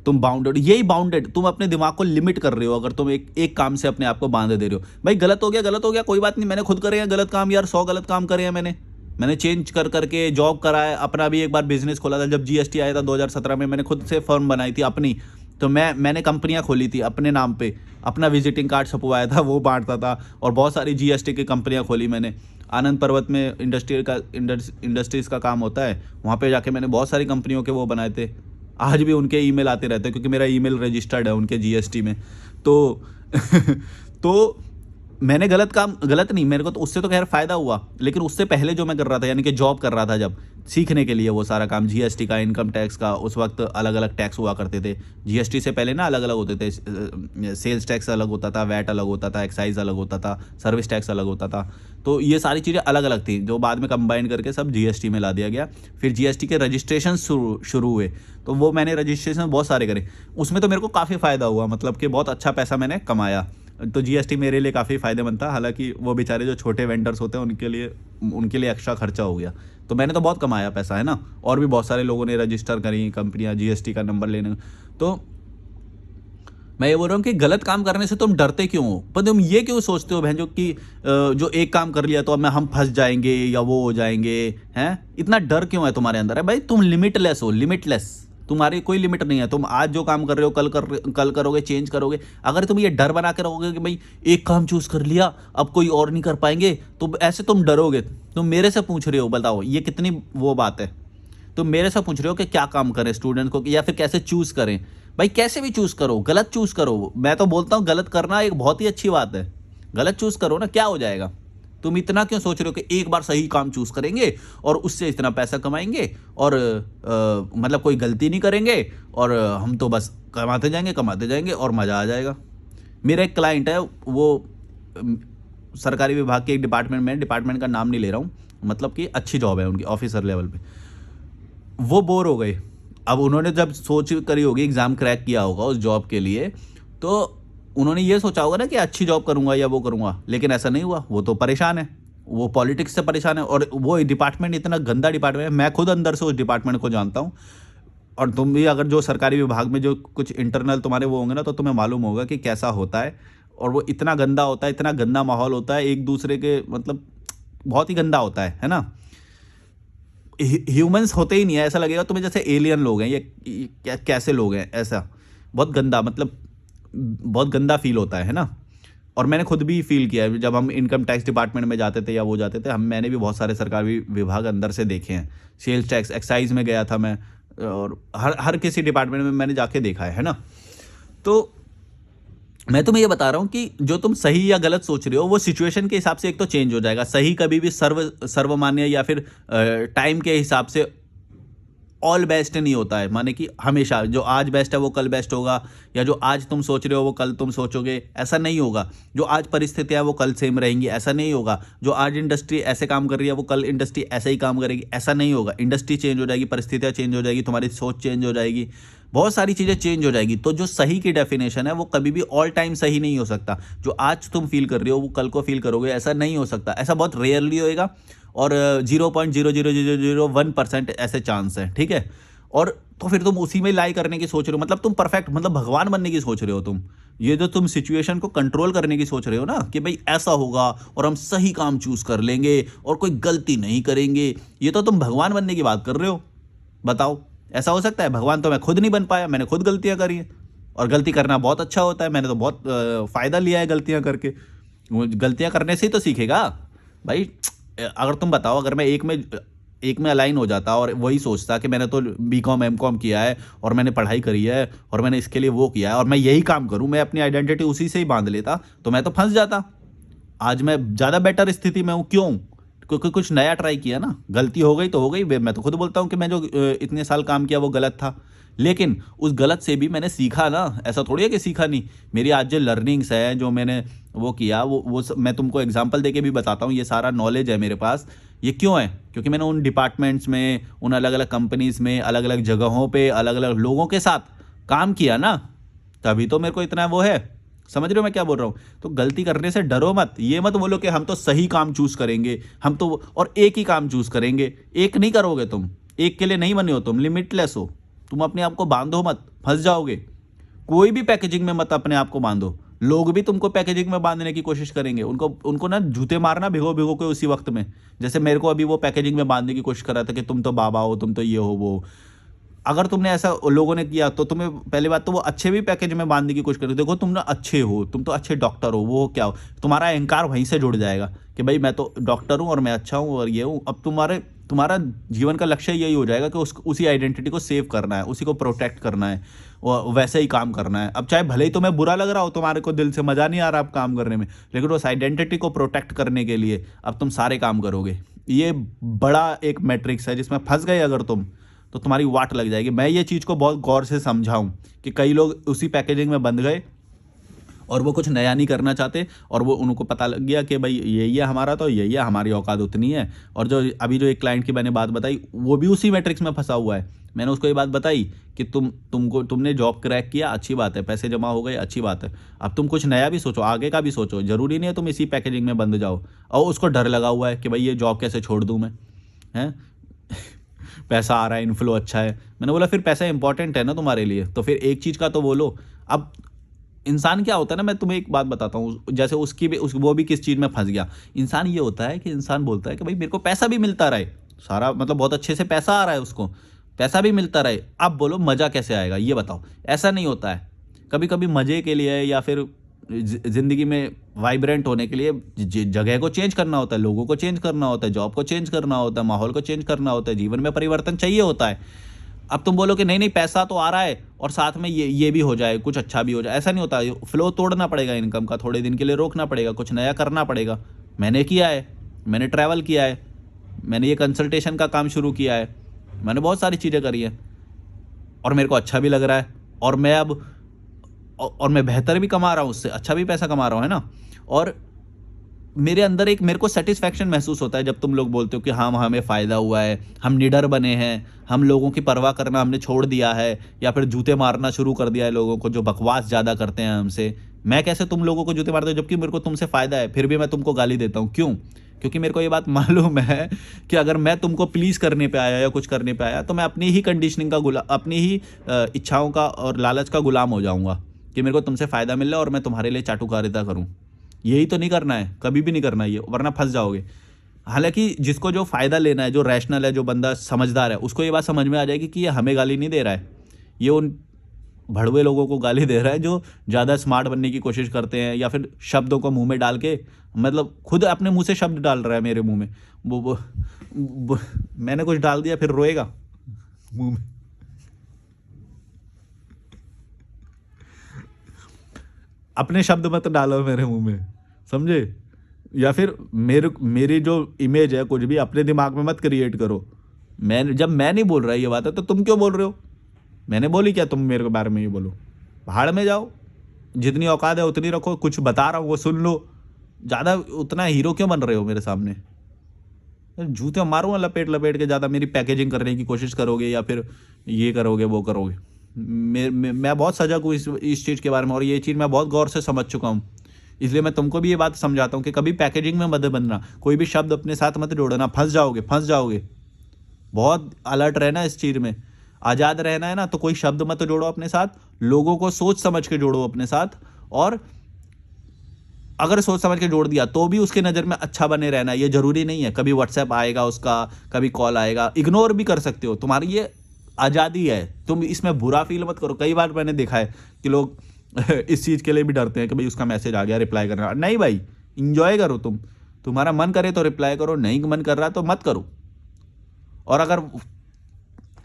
A: तुम बाउंडेड, यही बाउंडेड, तुम अपने दिमाग को लिमिट कर रहे हो अगर तुम एक काम से अपने आप को बांध दे रहे हो। भाई गलत हो गया कोई बात नहीं, मैंने खुद करे हैं गलत काम यार, 100 गलत काम करे हैं मैंने चेंज कर करके जॉब करा है, अपना भी एक बार बिजनेस खोला था जब जीएसटी आया था 2017 में, मैंने खुद से फर्म बनाई थी अपनी, तो मैंने कंपनियां खोली थी अपने नाम पे, अपना विजिटिंग कार्ड छपवाया था वो बांटता था, और बहुत सारी जीएसटी की कंपनियां खोली मैंने। आनंद पर्वत में इंडस्ट्रीज़ का काम होता है, वहाँ पे जाके मैंने बहुत सारी कंपनियों के वो बनाए थे। आज भी उनके ईमेल आते रहते हैं क्योंकि मेरा ईमेल रजिस्टर्ड है उनके जीएसटी में। तो तो मैंने गलत नहीं, मेरे को तो उससे तो खैर फ़ायदा हुआ, लेकिन उससे पहले जो मैं कर रहा था यानी कि जॉब कर रहा था जब, सीखने के लिए वो सारा काम जीएसटी का, इनकम टैक्स का, उस वक्त अलग अलग टैक्स हुआ करते थे। जीएसटी से पहले ना अलग अलग होते थे, सेल्स टैक्स अलग होता था, वैट अलग होता था, एक्साइज अलग होता था, सर्विस टैक्स अलग होता था। तो ये सारी चीज़ें अलग अलग थी जो बाद में कंबाइन करके सब जीएसटी में ला दिया गया। फिर जीएसटी के रजिस्ट्रेशन शुरू हुए, तो वो मैंने रजिस्ट्रेशन बहुत सारे करे, उसमें तो मेरे को काफ़ी फ़ायदा हुआ, मतलब कि बहुत अच्छा पैसा मैंने कमाया। तो जीएसटी मेरे लिए काफ़ी फ़ायदेमंद था, हालांकि वो बेचारे जो छोटे वेंडर्स होते हैं उनके लिए एक्स्ट्रा खर्चा हो गया। तो मैंने तो बहुत कमाया पैसा, है ना। और भी बहुत सारे लोगों ने रजिस्टर करी कंपनियां जीएसटी का नंबर लेने। तो मैं ये बोल रहा हूँ कि गलत काम करने से तुम डरते क्यों हो, पर तुम ये क्यों सोचते हो भैंजो कि जो एक काम कर लिया तो अब हम फंस जाएंगे या वो हो जाएंगे, हैं? इतना डर क्यों है तुम्हारे अंदर? है भाई, तुम लिमिटलेस हो, लिमिटलेस, तुम्हारी कोई लिमिट नहीं है। तुम आज जो काम कर रहे हो कल करोगे, चेंज करोगे। अगर तुम ये डर बना के रहोगे कि भाई एक काम चूज कर लिया अब कोई और नहीं कर पाएंगे, तो ऐसे तुम डरोगे। तुम मेरे से पूछ रहे हो, बताओ ये कितनी वो बात है। तुम मेरे से पूछ रहे हो कि क्या काम करें स्टूडेंट को, या फिर कैसे चूज करें। भाई कैसे भी चूज करो, गलत चूज करो। मैं तो बोलता हूँ गलत करना एक बहुत ही अच्छी बात है। गलत चूज करो ना, क्या हो जाएगा? तुम इतना क्यों सोच रहे हो कि एक बार सही काम चूज करेंगे और उससे इतना पैसा कमाएंगे और मतलब कोई गलती नहीं करेंगे और हम तो बस कमाते जाएंगे और मज़ा आ जाएगा। मेरा एक क्लाइंट है, वो सरकारी विभाग के एक डिपार्टमेंट का नाम नहीं ले रहा हूँ, मतलब कि अच्छी जॉब है उनकी ऑफिसर लेवल पे। वो बोर हो गए। अब उन्होंने जब सोच करी होगी, एग्ज़ाम क्रैक किया होगा उस जॉब के लिए, तो उन्होंने ये सोचा होगा ना कि अच्छी जॉब करूंगा या वो करूंगा, लेकिन ऐसा नहीं हुआ। वो तो परेशान है, वो पॉलिटिक्स से परेशान है, और वो डिपार्टमेंट इतना गंदा डिपार्टमेंट है। मैं खुद अंदर से उस डिपार्टमेंट को जानता हूँ, और तुम भी अगर जो सरकारी विभाग में जो कुछ इंटरनल तुम्हारे वो होंगे ना, तो तुम्हें मालूम होगा कि कैसा होता है। और वो इतना गंदा होता है, इतना गंदा माहौल होता है, एक दूसरे के मतलब बहुत ही गंदा होता है ना। ह्यूमंस होते ही नहीं है, ऐसा लगेगा तुम्हें जैसे एलियन लोग हैं, ये कैसे लोग हैं, ऐसा बहुत गंदा, मतलब बहुत गंदा फील होता है ना। और मैंने खुद भी फील किया है जब हम इनकम टैक्स डिपार्टमेंट में जाते थे या वो जाते थे, मैंने भी बहुत सारे सरकारी विभाग अंदर से देखे हैं। सेल्स टैक्स, एक्साइज में गया था मैं, और हर किसी डिपार्टमेंट में मैंने जाके देखा है ना। तो मैं तुम्हें ये बता रहा हूँ कि जो तुम सही या गलत सोच रहे हो वो सिचुएशन के हिसाब से एक तो चेंज हो जाएगा। सही कभी भी सर्वमान्य या फिर टाइम के हिसाब से ऑल बेस्ट नहीं होता है। माने कि हमेशा जो आज बेस्ट है वो कल बेस्ट होगा, या जो आज तुम सोच रहे हो वो कल तुम सोचोगे, ऐसा नहीं होगा। जो आज परिस्थितियाँ वो कल सेम रहेंगी, ऐसा नहीं होगा। जो आज इंडस्ट्री ऐसे काम कर रही है वो कल इंडस्ट्री ऐसे ही काम करेगी, ऐसा नहीं होगा। इंडस्ट्री चेंज हो जाएगी, परिस्थितियाँ चेंज हो जाएगी, तुम्हारी सोच चेंज हो जाएगी, बहुत सारी चीज़ें चेंज हो जाएगी। तो जो सही की डेफिनेशन है वो कभी भी ऑल टाइम सही नहीं हो सकता। जो आज तुम फील कर रहे हो वो कल को फील करोगे, ऐसा नहीं हो सकता। ऐसा बहुत रेयरली होएगा, और 0.00001% ऐसे चांस है, ठीक है। और तो फिर तुम उसी में लाई करने की सोच रहे हो, मतलब तुम परफेक्ट, मतलब भगवान बनने की सोच रहे हो तुम। ये जो तुम सिचुएशन को कंट्रोल करने की सोच रहे हो ना, कि भाई ऐसा होगा और हम सही काम चूज कर लेंगे और कोई गलती नहीं करेंगे, ये तो तुम भगवान बनने की बात कर रहे हो। बताओ ऐसा हो सकता है? भगवान तो मैं खुद नहीं बन पाया, मैंने खुद गलतियां करी हैं। और गलती करना बहुत अच्छा होता है, मैंने तो बहुत फ़ायदा लिया है गलतियाँ करके। गलतियाँ करने से ही तो सीखेगा भाई। अगर तुम बताओ, अगर मैं एक में अलाइन हो जाता और वही सोचता कि मैंने तो बीकॉम एमकॉम किया है और मैंने पढ़ाई करी है और मैंने इसके लिए वो किया है और मैं यही काम करूं, मैं अपनी आइडेंटिटी उसी से ही बांध लेता, तो मैं तो फंस जाता। आज मैं ज़्यादा बेटर स्थिति में हूँ। क्यों? क्योंकि कुछ नया ट्राई किया ना। गलती हो गई तो हो गई, मैं तो खुद बोलता हूँ कि मैं जो इतने साल काम किया वो गलत था, लेकिन उस गलत से भी मैंने सीखा ना। ऐसा थोड़ी है कि सीखा नहीं। मेरी आज जो लर्निंग्स है, जो मैंने वो किया, मैं तुमको एग्जांपल देके भी बताता हूँ। ये सारा नॉलेज है मेरे पास। ये क्यों है? क्योंकि मैंने उन डिपार्टमेंट्स में, उन अलग अलग कंपनीज में, अलग अलग जगहों पे, अलग अलग लोगों के साथ काम किया ना, तभी तो मेरे को इतना वो है। समझ रहे हो मैं क्या बोल रहा हूँ? तो गलती करने से डरो मत। ये मत बोलो कि हम तो सही काम चूज करेंगे, हम तो और एक ही काम चूज करेंगे। एक नहीं करोगे तुम, एक के लिए नहीं बने हो तुम, लिमिटलेस हो तुम। अपने आप को बांधो मत, फंस जाओगे। कोई भी पैकेजिंग में मत अपने आप को बांधो। लोग भी तुमको पैकेजिंग में बांधने की कोशिश करेंगे। उनको उनको ना जूते मारना भिगो भिगो के उसी वक्त में। जैसे मेरे को अभी वो पैकेजिंग में बांधने की कोशिश कर रहा था कि तुम तो बाबा हो, तुम तो ये हो वो हो। अगर तुमने ऐसा लोगों ने किया तो तुम्हें पहली बात तो वो अच्छे भी पैकेज में बांधने की कोशिश करो। देखो तुम ना अच्छे हो, तुम तो अच्छे डॉक्टर हो, वो क्या हो, तुम्हारा अहंकार वहीं से जुड़ जाएगा कि भाई मैं तो डॉक्टर हूँ और मैं अच्छा हूँ और ये हूँ। अब तुम्हारा जीवन का लक्ष्य यही हो जाएगा कि उसी आइडेंटिटी को सेव करना है, उसी को प्रोटेक्ट करना है और वैसे ही काम करना है। अब चाहे भले ही तुम्हें बुरा लग रहा हो, तुम्हारे को दिल से मज़ा नहीं आ रहा अब काम करने में, लेकिन उस आइडेंटिटी को प्रोटेक्ट करने के लिए अब तुम सारे काम करोगे। ये बड़ा एक मैट्रिक्स है जिसमें फंस गए अगर तुम, तो तुम्हारी वाट लग जाएगी। मैं ये चीज़ को बहुत गौर से समझाऊं कि कई लोग उसी पैकेजिंग में बंध गए और वो कुछ नया नहीं करना चाहते, और वो उनको पता लग गया कि भाई यही है हमारा, तो यही है हमारी औकात उतनी है। और जो अभी जो एक क्लाइंट की मैंने बात बताई, वो भी उसी मैट्रिक्स में फंसा हुआ है। मैंने उसको ये बात बताई कि तुमने जॉब क्रैक किया, अच्छी बात है, पैसे जमा हो गए, अच्छी बात है। अब तुम कुछ नया भी सोचो, आगे का भी सोचो। जरूरी नहीं है तुम इसी पैकेजिंग में बंध जाओ। और उसको डर लगा हुआ है कि भाई ये जॉब कैसे छोड़ दूँ मैं, हैं पैसा आ रहा है, इनफ्लो अच्छा है। मैंने बोला फिर पैसा इंपॉर्टेंट है ना तुम्हारे लिए, तो फिर एक चीज़ का तो बोलो। अब इंसान क्या होता है ना, मैं तुम्हें एक बात बताता हूँ, जैसे वो भी किस चीज़ में फंस गया। इंसान ये होता है कि इंसान बोलता है कि भाई मेरे को पैसा भी मिलता रहे, सारा मतलब बहुत अच्छे से पैसा आ रहा है उसको, पैसा भी मिलता रहे। अब बोलो मज़ा कैसे आएगा ये बताओ। ऐसा नहीं होता है। कभी कभी मज़े के लिए या फिर ज़िंदगी में वाइब्रेंट होने के लिए जगह को चेंज करना होता है, लोगों को चेंज करना होता है, जॉब को चेंज करना होता है, माहौल को चेंज करना होता है, जीवन में परिवर्तन चाहिए होता है। अब तुम बोलो कि नहीं नहीं पैसा तो आ रहा है और साथ में ये भी हो जाए, कुछ अच्छा भी हो जाए, ऐसा नहीं होता। फ्लो तोड़ना पड़ेगा इनकम का, थोड़े दिन के लिए रोकना पड़ेगा, कुछ नया करना पड़ेगा। मैंने किया है, मैंने ट्रैवल किया है, मैंने ये कंसल्टेशन का काम शुरू किया है, मैंने बहुत सारी चीज़ें करी हैं और मेरे को अच्छा भी लग रहा है। और मैं अब और मैं बेहतर भी कमा रहा हूँ, उससे अच्छा भी पैसा कमा रहा हूँ, है ना। और मेरे अंदर एक मेरे को सेटिस्फैक्शन महसूस होता है जब तुम लोग बोलते हो कि हाँ हमें फ़ायदा हुआ है, हम निडर बने हैं, हम लोगों की परवाह करना हमने छोड़ दिया है, या फिर जूते मारना शुरू कर दिया है लोगों को जो बकवास ज़्यादा करते हैं हमसे। मैं कैसे तुम लोगों को जूते मारता हूँ जबकि मेरे को तुमसे फ़ायदा है, फिर भी मैं तुमको गाली देता हूँ। क्यों? क्योंकि मेरे को ये बात मालूम है कि अगर मैं तुमको प्लीज़ करने पे आया या कुछ करने पे आया तो मैं अपनी ही कंडीशनिंग का अपनी ही इच्छाओं का और लालच का गुलाम हो जाऊँगा कि मेरे को तुमसे फ़ायदा मिल रहा है और मैं तुम्हारे लिए चाटुकारिता करूँ। यही तो नहीं करना है, कभी भी नहीं करना है ये, वरना फंस जाओगे। हालांकि जिसको जो फ़ायदा लेना है, जो रैशनल है, जो बंदा समझदार है, उसको ये बात समझ में आ जाएगी कि ये हमें गाली नहीं दे रहा है, ये उन भड़वे लोगों को गाली दे रहा है जो ज़्यादा स्मार्ट बनने की कोशिश करते हैं, या फिर शब्दों को मुंह में डाल के, मतलब खुद अपने मुंह से शब्द डाल रहा है मेरे मुंह में। वो मैंने कुछ डाल दिया फिर रोएगा मुंह में। अपने शब्द मत डालो मेरे मुंह में, समझे? या फिर मेरी जो इमेज है कुछ भी अपने दिमाग में मत क्रिएट करो। जब मैं नहीं बोल रहा ये बात है तो तुम क्यों बोल रहे हो? मैंने बोली क्या तुम मेरे बारे में ये बोलो? भाड़ में जाओ, जितनी औकात है उतनी रखो। कुछ बता रहा हूँ वो सुन लो, ज़्यादा उतना हीरो क्यों बन रहे हो मेरे सामने? जूते मारूंगा लपेट लपेट के। ज़्यादा मेरी पैकेजिंग करने की कोशिश करोगे या फिर ये करोगे वो करोगे। मैं बहुत सजग हूँ इस चीज़ के बारे में, और ये चीज़ मैं बहुत गौर से समझ चुका हूँ। इसलिए मैं तुमको भी ये बात समझाता हूँ कि कभी पैकेजिंग में मत बनना, कोई भी शब्द अपने साथ मत जोड़ना, फंस जाओगे, फंस जाओगे। बहुत अलर्ट रहना इस चीज़ में, आज़ाद रहना है ना, तो कोई शब्द मत जोड़ो अपने साथ, लोगों को सोच समझ के जोड़ो अपने साथ। और अगर सोच समझ के जोड़ दिया तो भी उसके नज़र में अच्छा बने रहना। ये ज़रूरी नहीं है कभी व्हाट्सएप आएगा उसका, कभी कॉल आएगा, इग्नोर भी कर सकते हो। तुम्हारी ये आज़ादी है, तुम इसमें बुरा फील मत करो। कई बार मैंने देखा है कि लोग इस चीज़ के लिए भी डरते हैं कि भाई उसका मैसेज आ गया, रिप्लाई करना। नहीं भाई, इंजॉय करो तुम, तुम्हारा मन करे तो रिप्लाई करो, नहीं मन कर रहा तो मत करो। और अगर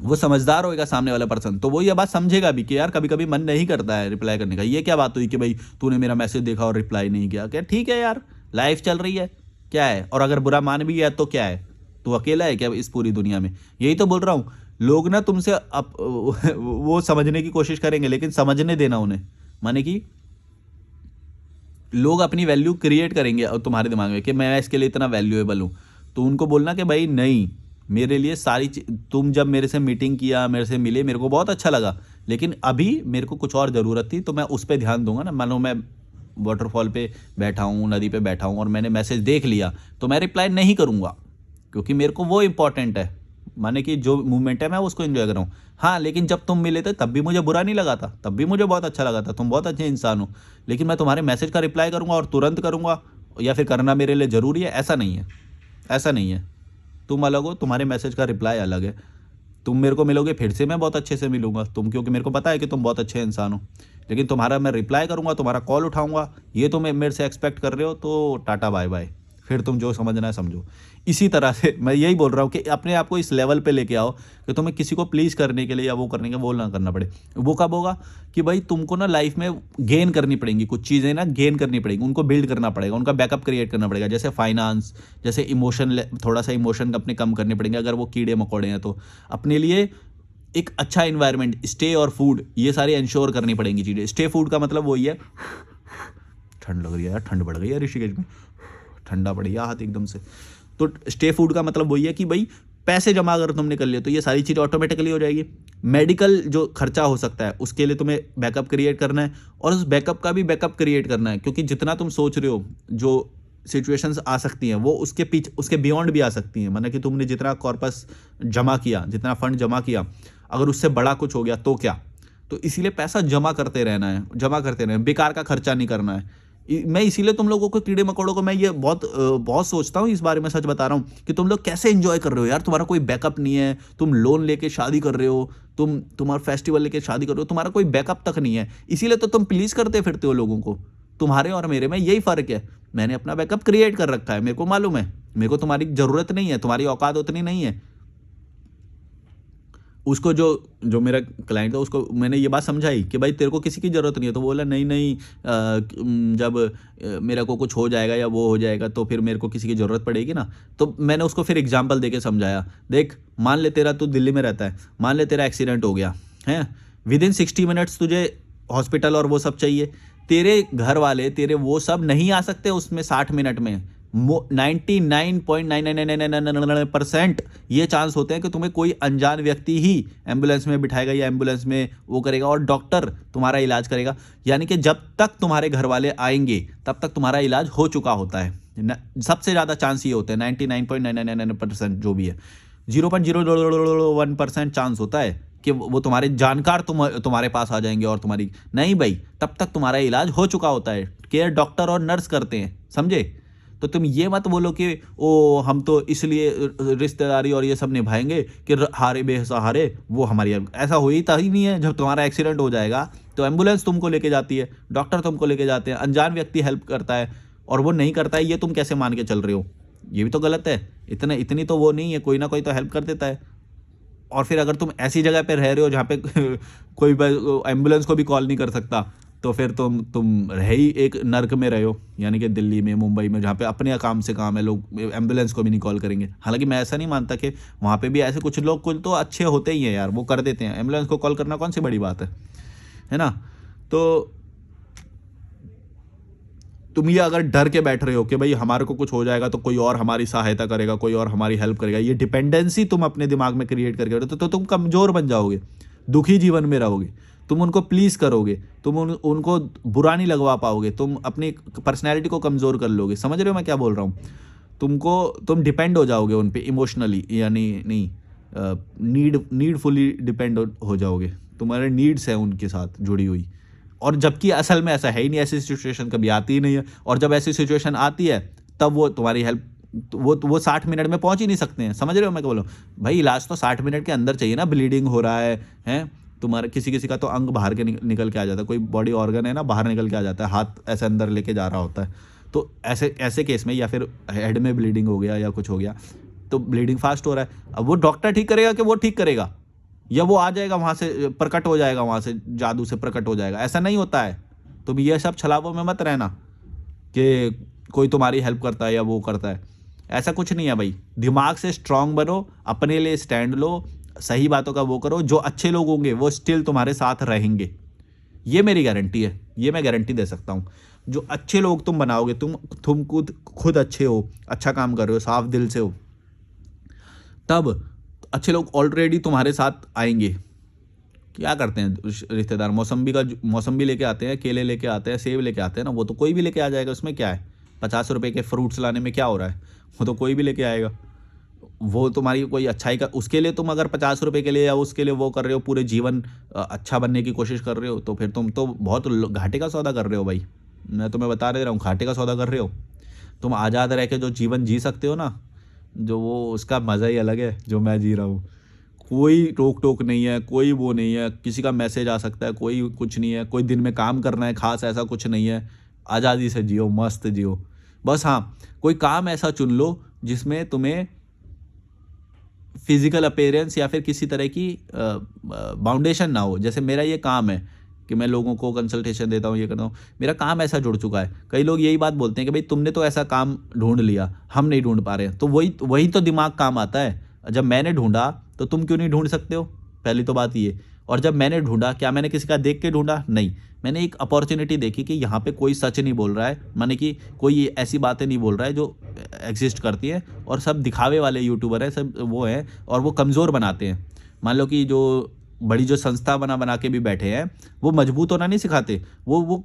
A: वो समझदार होएगा सामने वाला पर्सन, तो वो ये बात समझेगा भी कि यार कभी कभी मन नहीं करता है रिप्लाई करने का। ये क्या बात हुई कि भाई तूने मेरा मैसेज देखा और रिप्लाई नहीं किया? क्या ठीक है यार, लाइफ चल रही है, क्या है। और अगर बुरा मान भी गया तो क्या है, तू अकेला है क्या इस पूरी दुनिया में? यही तो बोल रहा हूँ, लोग ना तुमसे वो समझने की कोशिश करेंगे, लेकिन समझने देना उन्हें। माने कि लोग अपनी वैल्यू क्रिएट करेंगे और तुम्हारे दिमाग में कि मैं इसके लिए इतना वैल्यूएबल हूँ, तो उनको बोलना कि भाई नहीं, मेरे लिए सारी तुम जब मेरे से मीटिंग किया, मेरे से मिले, मेरे को बहुत अच्छा लगा, लेकिन अभी मेरे को कुछ और ज़रूरत थी, तो मैं उस पर ध्यान दूंगा ना। मानो मैं वाटरफॉल पे बैठा हूँ, नदी पे बैठा हूँ और मैंने मैसेज देख लिया, तो मैं रिप्लाई नहीं करूँगा, क्योंकि मेरे को वो इंपॉर्टेंट है। माने कि जो मूवमेंट है मैं उसको एंजॉय कर रहा हूँ। हाँ, लेकिन जब तुम मिले थे तब भी मुझे बुरा नहीं लगा था, तब भी मुझे बहुत अच्छा लगा था, तुम बहुत अच्छे इंसान हो। लेकिन मैं तुम्हारे मैसेज का रिप्लाई करूँगा और तुरंत करूँगा, या फिर करना मेरे लिए ज़रूरी है? ऐसा नहीं है, ऐसा नहीं है। तुम अलग हो, तुम्हारे मैसेज का रिप्लाई अलग है। तुम मेरे को मिलोगे फिर से मैं बहुत अच्छे से मिलूंगा, क्योंकि मेरे को पता है कि तुम बहुत अच्छे इंसान हो। लेकिन तुम्हारा मैं रिप्लाई करूँगा, तुम्हारा कॉल उठाऊंगा, ये तुम मेरे से एक्सपेक्ट कर रहे हो, तो टाटा बाय बाय। फिर तुम जो समझना है समझो। इसी तरह से मैं यही बोल रहा हूँ कि अपने आप को इस लेवल पे लेके आओ कि तुम्हें किसी को प्लीज़ करने के लिए या वो करने के वो ना करना पड़े। वो कब होगा कि भाई तुमको ना लाइफ में गेन करनी पड़ेंगी, कुछ चीज़ें ना गेन करनी पड़ेगी, उनको बिल्ड करना पड़ेगा, उनका बैकअप क्रिएट करना पड़ेगा। जैसे फाइनेंस, जैसे इमोशन, थोड़ा सा इमोशन अपने कम करने पड़ेंगे अगर वो कीड़े मकोड़े हैं तो। अपने लिए एक अच्छा इन्वायरमेंट, स्टे और फूड, ये सारी इंश्योर करनी पड़ेंगी चीज़ें। स्टे फूड का मतलब वही है, ठंड लग रही है यार, ठंड बढ़ गई है ऋषिकेश में, ठंडा पड़ गया हाथ एकदम से। तो स्टे फूड का मतलब वही है कि भाई पैसे जमा अगर तुमने कर लिए तो ये सारी चीज़ें ऑटोमेटिकली हो जाएगी। मेडिकल जो खर्चा हो सकता है उसके लिए तुम्हें बैकअप क्रिएट करना है, और उस बैकअप का भी बैकअप क्रिएट करना है, क्योंकि जितना तुम सोच रहे हो जो सिचुएशंस आ सकती हैं वो उसके पीछे, उसके बियॉन्ड भी आ सकती हैं। मतलब कि तुमने जितना कॉर्पस जमा किया, जितना फंड जमा किया, अगर उससे बड़ा कुछ हो गया तो क्या? तो इसीलिए पैसा जमा करते रहना है, जमा करते रहना है, बेकार का खर्चा नहीं करना है। मैं इसीलिए तुम लोगों को, कीड़े मकोड़ों को, मैं ये बहुत सोचता हूँ इस बारे में। सच बता रहा हूँ कि तुम लोग कैसे एंजॉय कर रहे हो यार, तुम्हारा कोई बैकअप नहीं है, तुम लोन लेके शादी कर रहे हो, तुम्हारा फेस्टिवल लेके शादी कर रहे हो, तुम्हारा कोई बैकअप तक नहीं है, इसीलिए तो तुम प्लीज करते फिरते हो लोगों को। तुम्हारे और मेरे में यही फर्क है, मैंने अपना बैकअप क्रिएट कर रखा है, मेरे को मालूम है, मेरे को तुम्हारी जरूरत नहीं है, तुम्हारी औकात उतनी नहीं है। उसको जो मेरा क्लाइंट था उसको मैंने ये बात समझाई कि भाई तेरे को किसी की ज़रूरत नहीं है, तो बोला नहीं नहीं, जब मेरे को कुछ हो जाएगा या वो हो जाएगा तो फिर मेरे को किसी की ज़रूरत पड़ेगी ना। तो मैंने उसको फिर एग्जांपल देके समझाया, देख मान ले तेरा, तू दिल्ली में रहता है, मान ले तेरा एक्सीडेंट हो गया है, विदिन 60 मिनट्स तुझे हॉस्पिटल और वो सब चाहिए, तेरे घर वाले तेरे वो सब नहीं आ सकते उसमें 60 मिनट में। 99.99999% ये चांस होते हैं कि तुम्हें कोई अनजान व्यक्ति ही एम्बुलेंस में बिठाएगा या एम्बुलेंस में वो करेगा, और डॉक्टर तुम्हारा इलाज करेगा। यानी कि जब तक तुम्हारे घर वाले आएंगे तब तक तुम्हारा इलाज हो चुका होता है। सबसे ज़्यादा चांस ये होते हैं, 99.999% जो भी है, 0.001% चांस होता है कि वो तुम्हारे जानकार तुम्हारे पास आ जाएंगे और तुम्हारी नहीं भाई, तब तक तुम्हारा इलाज हो चुका होता है। केयर डॉक्टर और नर्स करते हैं, समझे? तो तुम ये मत बोलो कि ओ हम तो इसलिए रिश्तेदारी और ये सब निभाएंगे कि हारे बेसहारे वो हमारी, ऐसा हो ही नहीं है। जब तुम्हारा एक्सीडेंट हो जाएगा तो एम्बुलेंस तुमको लेके जाती है, डॉक्टर तुमको लेके जाते हैं, अनजान व्यक्ति हेल्प करता है, और वो नहीं करता है ये तुम कैसे मान के चल रहे हो? ये भी तो गलत है। इतनी तो वो नहीं है, कोई ना कोई तो हेल्प कर देता है। और फिर अगर तुम ऐसी जगह पे रह रहे हो जहाँ पे कोई एम्बुलेंस को भी कॉल नहीं कर सकता, तो फिर तुम रह ही एक नर्क में रहे हो। यानी कि दिल्ली में, मुंबई में, जहाँ पे अपने काम से काम है, लोग एम्बुलेंस को भी नहीं कॉल करेंगे। हालांकि मैं ऐसा नहीं मानता कि वहाँ पे भी ऐसे कुछ लोग कुछ तो अच्छे होते ही हैं यार, वो कर देते हैं। एम्बुलेंस को कॉल करना कौन सी बड़ी बात है ना? तो तुम ये अगर डर के बैठ रहे हो कि भाई हमारे को कुछ हो जाएगा तो कोई और हमारी सहायता करेगा, कोई और हमारी हेल्प करेगा, ये डिपेंडेंसी तुम अपने दिमाग में क्रिएट करके तो तुम कमज़ोर बन जाओगे, दुखी जीवन में रहोगे। तुम उनको प्लीज़ करोगे, तुम उनको बुरा नहीं लगवा पाओगे, तुम अपनी पर्सनैलिटी को कमज़ोर कर लोगे। समझ रहे हो मैं क्या बोल रहा हूँ? तुम डिपेंड हो जाओगे उन पर इमोशनली, यानी नहीं, नीडफुली डिपेंड हो जाओगे, तुम्हारे नीड्स हैं उनके साथ जुड़ी हुई। और जबकि असल में ऐसा है ही नहीं, ऐसी सिचुएशन कभी आती ही नहीं है। और जब ऐसी सिचुएशन आती है तब वो तुम्हारी हेल्प तो वो 60 मिनट में पहुंच ही नहीं सकते हैं। समझ रहे हो मैं क्या बोल रहा हूँ? भाई इलाज तो 60 मिनट के अंदर चाहिए ना। ब्लीडिंग हो रहा है हैं, तुम्हारा किसी किसी का तो अंग बाहर के निकल के आ जाता है, कोई बॉडी ऑर्गन है ना बाहर निकल के आ जाता है, हाथ ऐसे अंदर लेके जा रहा होता है। तो ऐसे ऐसे केस में, या फिर हेड में ब्लीडिंग हो गया या कुछ हो गया, तो ब्लीडिंग फास्ट हो रहा है। अब वो डॉक्टर ठीक करेगा कि वो ठीक करेगा, या वो आ जाएगा वहाँ से प्रकट हो जाएगा, वहाँ से जादू से प्रकट हो जाएगा? ऐसा नहीं होता है। तुम ये सब छलावों में मत रहना कि कोई तुम्हारी हेल्प करता है या वो करता है। ऐसा कुछ नहीं है भाई। दिमाग से स्ट्रांग बनो, अपने लिए स्टैंड लो, सही बातों का वो करो। जो अच्छे लोग होंगे वो स्टिल तुम्हारे साथ रहेंगे, ये मेरी गारंटी है, ये मैं गारंटी दे सकता हूँ। जो अच्छे लोग तुम बनाओगे, तुम खुद अच्छे हो, अच्छा काम कर रहे हो, साफ दिल से हो, तब अच्छे लोग ऑलरेडी तुम्हारे साथ आएंगे। क्या करते हैं रिश्तेदार? मौसम्बी लेके आते हैं, केले लेके आते हैं, सेब लेके आते हैं ना, वो तो कोई भी लेके आ जाएगा, उसमें क्या है? 50 रुपए के फ्रूट्स लाने में क्या हो रहा है? वो तो कोई भी लेके आएगा। वो तुम्हारी कोई अच्छाई का, उसके लिए तुम अगर 50 रुपए के लिए या उसके लिए वो कर रहे हो, पूरे जीवन अच्छा बनने की कोशिश कर रहे हो, तो फिर तुम तो बहुत घाटे का सौदा कर रहे हो भाई। मैं तुम्हें बता दे रहा हूँ, घाटे का सौदा कर रहे हो। तुम आज़ाद रह के जो जीवन जी सकते हो ना, जो वो उसका मज़ा ही अलग है जो मैं जी रहा हूँ। कोई रोक टोक नहीं है, कोई वो नहीं है, किसी का मैसेज आ सकता है, कोई कुछ नहीं है, कोई दिन में काम करना है खास, ऐसा कुछ नहीं है। आज़ादी से जियो, मस्त जियो। बस हाँ, कोई काम ऐसा चुन लो जिसमें तुम्हें फिजिकल अपीयरेंस या फिर किसी तरह की बाउंडेशन ना हो। जैसे मेरा ये काम है कि मैं लोगों को कंसल्टेशन देता हूँ, ये करता हूँ, मेरा काम ऐसा जुड़ चुका है। कई लोग यही बात बोलते हैं कि भाई तुमने तो ऐसा काम ढूंढ लिया, हम नहीं ढूंढ पा रहे हैं। तो वही तो दिमाग काम आता है। जब मैंने ढूंढा तो तुम क्यों नहीं ढूंढ सकते हो? पहली तो बात ये। और जब मैंने ढूंढा, क्या मैंने किसी का देख के ढूंढा? नहीं, मैंने एक अपॉर्चुनिटी देखी कि यहाँ पे कोई सच नहीं बोल रहा है, माने कि कोई ऐसी बातें नहीं बोल रहा है जो एग्जिस्ट करती है, और सब दिखावे वाले यूट्यूबर हैं, सब वो हैं, और वो कमज़ोर बनाते हैं। मान लो कि जो बड़ी जो संस्था बना बना के भी बैठे हैं, वो मजबूत होना नहीं सिखाते। वो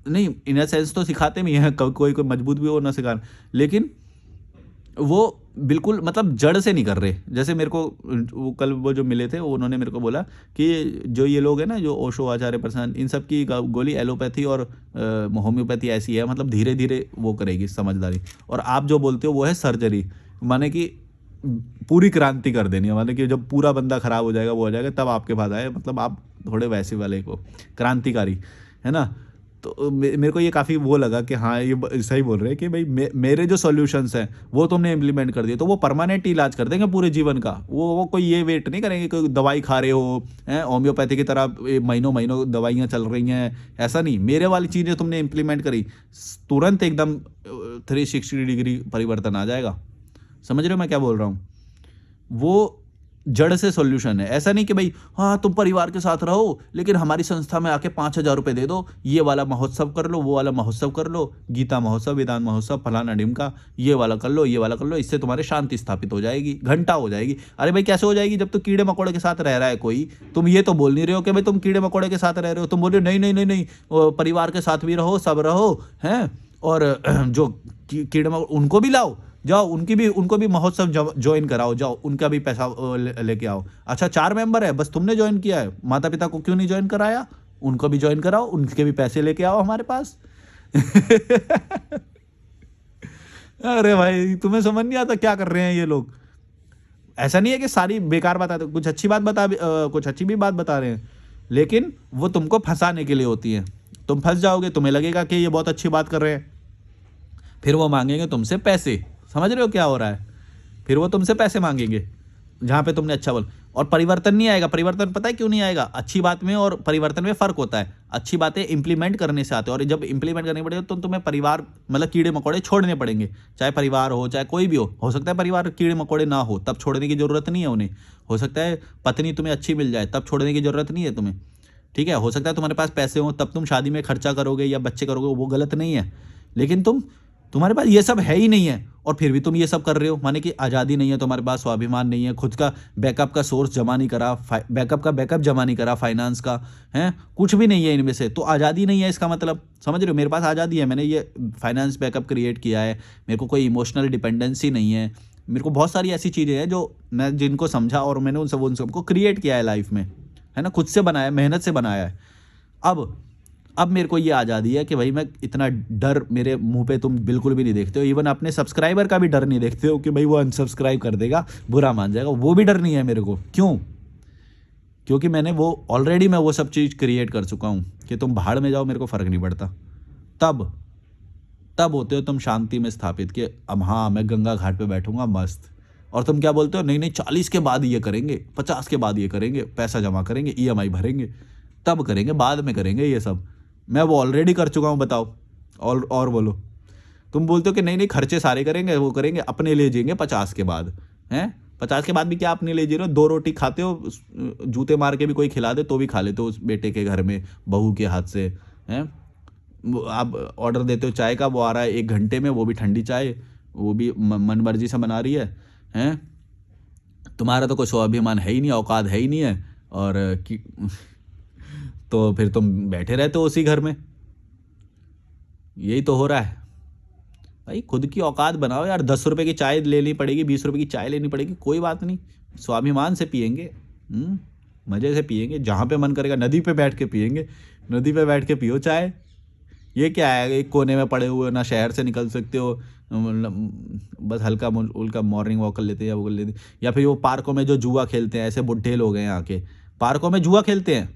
A: नहीं, इन अ सेंस तो सिखाते भी हैं, कोई कोई मजबूत भी होना सिखा, लेकिन वो बिल्कुल मतलब जड़ से नहीं कर रहे। जैसे मेरे को वो कल वो जो मिले थे, उन्होंने मेरे को बोला कि जो ये लोग हैं ना, जो ओशो, आचार्य प्रसाद, इन सब की गोली एलोपैथी और होम्योपैथी ऐसी है, मतलब धीरे धीरे वो करेगी समझदारी, और आप जो बोलते हो वो है सर्जरी। माने कि पूरी क्रांति कर देनी है, माने कि जब पूरा बंदा खराब हो जाएगा, वो हो जाएगा, तब आपके पास आए, मतलब आप थोड़े वैसे वाले को क्रांतिकारी है ना। तो मेरे को ये काफ़ी वो लगा कि हाँ, ये सही बोल रहे हैं कि भाई मेरे जो सॉल्यूशंस हैं वो तुमने इम्प्लीमेंट कर दिए, तो वो परमानेंट इलाज कर देंगे पूरे जीवन का। वो कोई ये वेट नहीं करेंगे, कोई दवाई खा रहे हो हैं होम्योपैथी की तरह, महीनों महीनों दवाइयाँ चल रही हैं, ऐसा नहीं। मेरे वाली चीज़ें तुमने इम्प्लीमेंट करी, तुरंत एकदम 360 डिग्री परिवर्तन आ जाएगा। समझ रहे हो मैं क्या बोल रहा हूँ? वो जड़ से सॉल्यूशन है। ऐसा नहीं कि भाई हाँ तुम परिवार के साथ रहो लेकिन हमारी संस्था में आके 5,000 रुपये दे दो, ये वाला महोत्सव कर लो, वो वाला महोत्सव कर लो, गीता महोत्सव, वेदांत महोत्सव, फलाना ढिमका, ये वाला कर लो, ये वाला कर लो, इससे तुम्हारी शांति स्थापित हो जाएगी, घंटा हो जाएगी। अरे भाई कैसे हो जाएगी जब तो कीड़े मकोड़े के साथ रह रहा है कोई? तुम ये तो बोल नहीं रहे हो कि भाई तुम कीड़े मकोड़े के साथ रह रहे हो, तुम बोल रहे हो नहीं नहीं नहीं नहीं, परिवार के साथ भी रहो, सब रहो हैं, और जो कीड़े मकोड़े उनको भी लाओ, जाओ उनको भी महोत्सव ज्वाइन कराओ, जाओ उनका भी पैसा लेके आओ। अच्छा 4 मेंबर है, बस तुमने ज्वाइन किया है, माता पिता को क्यों नहीं ज्वाइन कराया? उनको भी ज्वाइन कराओ, उनके भी पैसे लेके आओ हमारे पास। अरे भाई तुम्हें समझ नहीं आता क्या कर रहे हैं ये लोग? ऐसा नहीं है कि सारी बेकार बात आती, कुछ अच्छी बात कुछ अच्छी भी बात बता रहे हैं, लेकिन वो तुमको फंसाने के लिए होती है। तुम फंस जाओगे, तुम्हें लगेगा कि ये बहुत अच्छी बात कर रहे हैं, फिर वो मांगेंगे तुमसे पैसे। समझ रहे हो क्या हो रहा है? फिर वो तुमसे पैसे मांगेंगे जहाँ पे तुमने अच्छा बोल, और परिवर्तन नहीं आएगा। परिवर्तन पता है क्यों नहीं आएगा? अच्छी बात में और परिवर्तन में फ़र्क होता है। अच्छी बातें इंप्लीमेंट करने से आते हैं, और जब इंप्लीमेंट करनी पड़ेगी तो तुम्हें परिवार मतलब कीड़े मकोड़े छोड़ने पड़ेंगे। चाहे परिवार हो चाहे कोई भी हो सकता है परिवार कीड़े मकोड़े ना हो, तब छोड़ने की ज़रूरत नहीं है उन्हें। हो सकता है पत्नी तुम्हें अच्छी मिल जाए, तब छोड़ने की ज़रूरत नहीं है तुम्हें, ठीक है। हो सकता है तुम्हारे पास पैसे हो, तब तुम शादी में खर्चा करोगे या बच्चे करोगे, वो गलत नहीं है। लेकिन तुम्हारे पास ये सब है ही नहीं है और फिर भी तुम ये सब कर रहे हो, माने कि आज़ादी नहीं है तुम्हारे पास, स्वाभिमान नहीं है, खुद का बैकअप का सोर्स जमा नहीं करा, बैकअप जमा नहीं करा, फाइनेंस का है कुछ भी नहीं है इनमें से, तो आज़ादी नहीं है इसका मतलब। समझ रहे हो? मेरे पास आज़ादी है, मैंने ये फाइनेंस बैकअप क्रिएट किया है, मेरे को कोई इमोशनल डिपेंडेंसी नहीं है, मेरे को बहुत सारी ऐसी चीज़ें हैं जो मैं जिनको समझा और मैंने उन सबको क्रिएट किया है लाइफ में, है ना, खुद से बनाया, मेहनत से बनाया है। अब अब मेरे को ये आज़ादी है कि भाई मैं इतना डर मेरे मुंह पे तुम बिल्कुल भी नहीं देखते हो, इवन अपने सब्सक्राइबर का भी डर नहीं देखते हो कि भाई वो अनसब्सक्राइब कर देगा, बुरा मान जाएगा, वो भी डर नहीं है मेरे को। क्यों? क्योंकि मैंने वो ऑलरेडी मैं वो सब चीज़ क्रिएट कर चुका हूँ कि तुम भाड़ में जाओ, मेरे को फ़र्क नहीं पड़ता। तब तब होते हो तुम शांति में स्थापित कि अब हाँ मैं गंगा घाट पे बैठूंगा मस्त, और तुम क्या बोलते हो, नहीं नहीं 40 के बाद ये करेंगे, 50 के बाद ये करेंगे, पैसा जमा करेंगे, ईएमआई भरेंगे, तब करेंगे, बाद में करेंगे ये सब। मैं वो ऑलरेडी कर चुका हूँ, बताओ। और बोलो। तुम बोलते हो कि नहीं नहीं खर्चे सारे करेंगे, वो करेंगे, अपने ले जाएंगे 50 के बाद। हैं 50 के बाद भी क्या अपने ले जी रहे हो? 2 रोटी खाते हो, जूते मार के भी कोई खिला दे तो भी खा लेते हो उस बेटे के घर में बहू के हाथ से। हैं आप ऑर्डर देते हो चाय का, वो आ रहा है 1 घंटे में, वो भी ठंडी चाय, वो भी मन मर्जी से बना रही है। हैं तुम्हारा तो कोई स्वाभिमान है ही नहीं, औकात है ही नहीं है, और तो फिर तुम बैठे रहते हो उसी घर में। यही तो हो रहा है भाई। खुद की औकात बनाओ यार। 10 रुपए की चाय लेनी पड़ेगी, 20 रुपए की चाय लेनी पड़ेगी, कोई बात नहीं, स्वाभिमान से पियेंगे, मज़े से पियेंगे, जहाँ पे मन करेगा नदी पे बैठ के पियेंगे, नदी पे बैठ के पियो चाय। ये क्या है, एक कोने में पड़े हुए, ना शहर से निकल सकते हो, बस हल्का उल्का मॉर्निंग वॉक कर लेते हैं, या वो कर लेते हैं, या फिर वो पार्कों में जो जुआ खेलते हैं, ऐसे बुढ़े लोग हैं यहाँ के, पार्कों में जुआ खेलते हैं।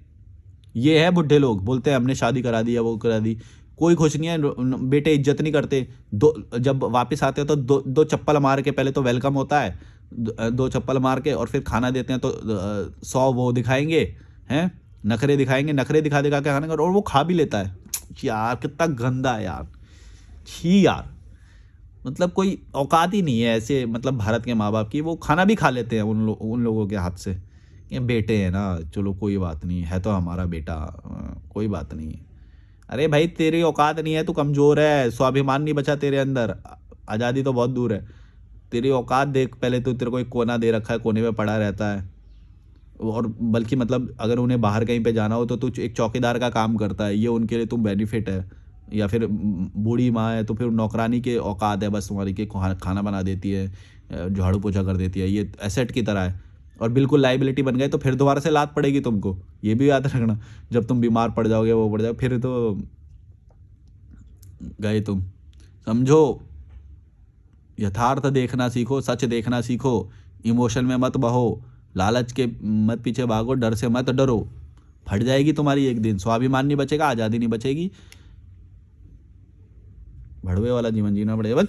A: ये है बुढ़े लोग, बोलते हैं हमने शादी करा दी या वो करा दी, कोई खुश नहीं है। बेटे इज्जत नहीं करते। जब वापस आते हैं तो दो चप्पल मार के, पहले तो वेलकम होता है, 2 चप्पल मार के, और फिर खाना देते हैं तो 100 वो दिखाएंगे, हैं नखरे दिखाएंगे, नखरे दिखा दिखा के खाने का, और वो खा भी लेता है। यार कितना गंदा है यार, छी यार। मतलब कोई औकात ही नहीं है ऐसे, मतलब भारत के माँ बाप की, वो खाना भी खा लेते हैं उन लोगों के हाथ से। ये बेटे हैं ना, चलो कोई बात नहीं है, तो हमारा बेटा, कोई बात नहीं। अरे भाई तेरी औकात नहीं है, तू कमज़ोर है, स्वाभिमान नहीं बचा तेरे अंदर, आज़ादी तो बहुत दूर है। तेरी औकात देख पहले तो, तेरे को एक कोना दे रखा है, कोने में पड़ा रहता है, और बल्कि मतलब अगर उन्हें बाहर कहीं पे जाना हो तो तू एक चौकीदार का काम करता है, ये उनके लिए तुम बेनिफिट है। या फिर बूढ़ी माँ है तो फिर नौकरानी के औकात है बस तुम्हारी, के खाना बना देती है, झाड़ू पोछा कर देती है, ये एसेट की तरह है। और बिल्कुल लाइबिलिटी बन गए तो फिर दोबारा से लात पड़ेगी तुमको, ये भी याद रखना। जब तुम बीमार पड़ जाओगे, वो पड़ जाओगे, फिर तो गए तुम। समझो, यथार्थ देखना सीखो, सच देखना सीखो, इमोशन में मत बहो, लालच के मत पीछे भागो, डर से मत डरो। फट जाएगी तुम्हारी एक दिन, स्वाभिमान नहीं बचेगा, आज़ादी नहीं बचेगी, भड़वे वाला जीवन जीना पड़ेगा बस।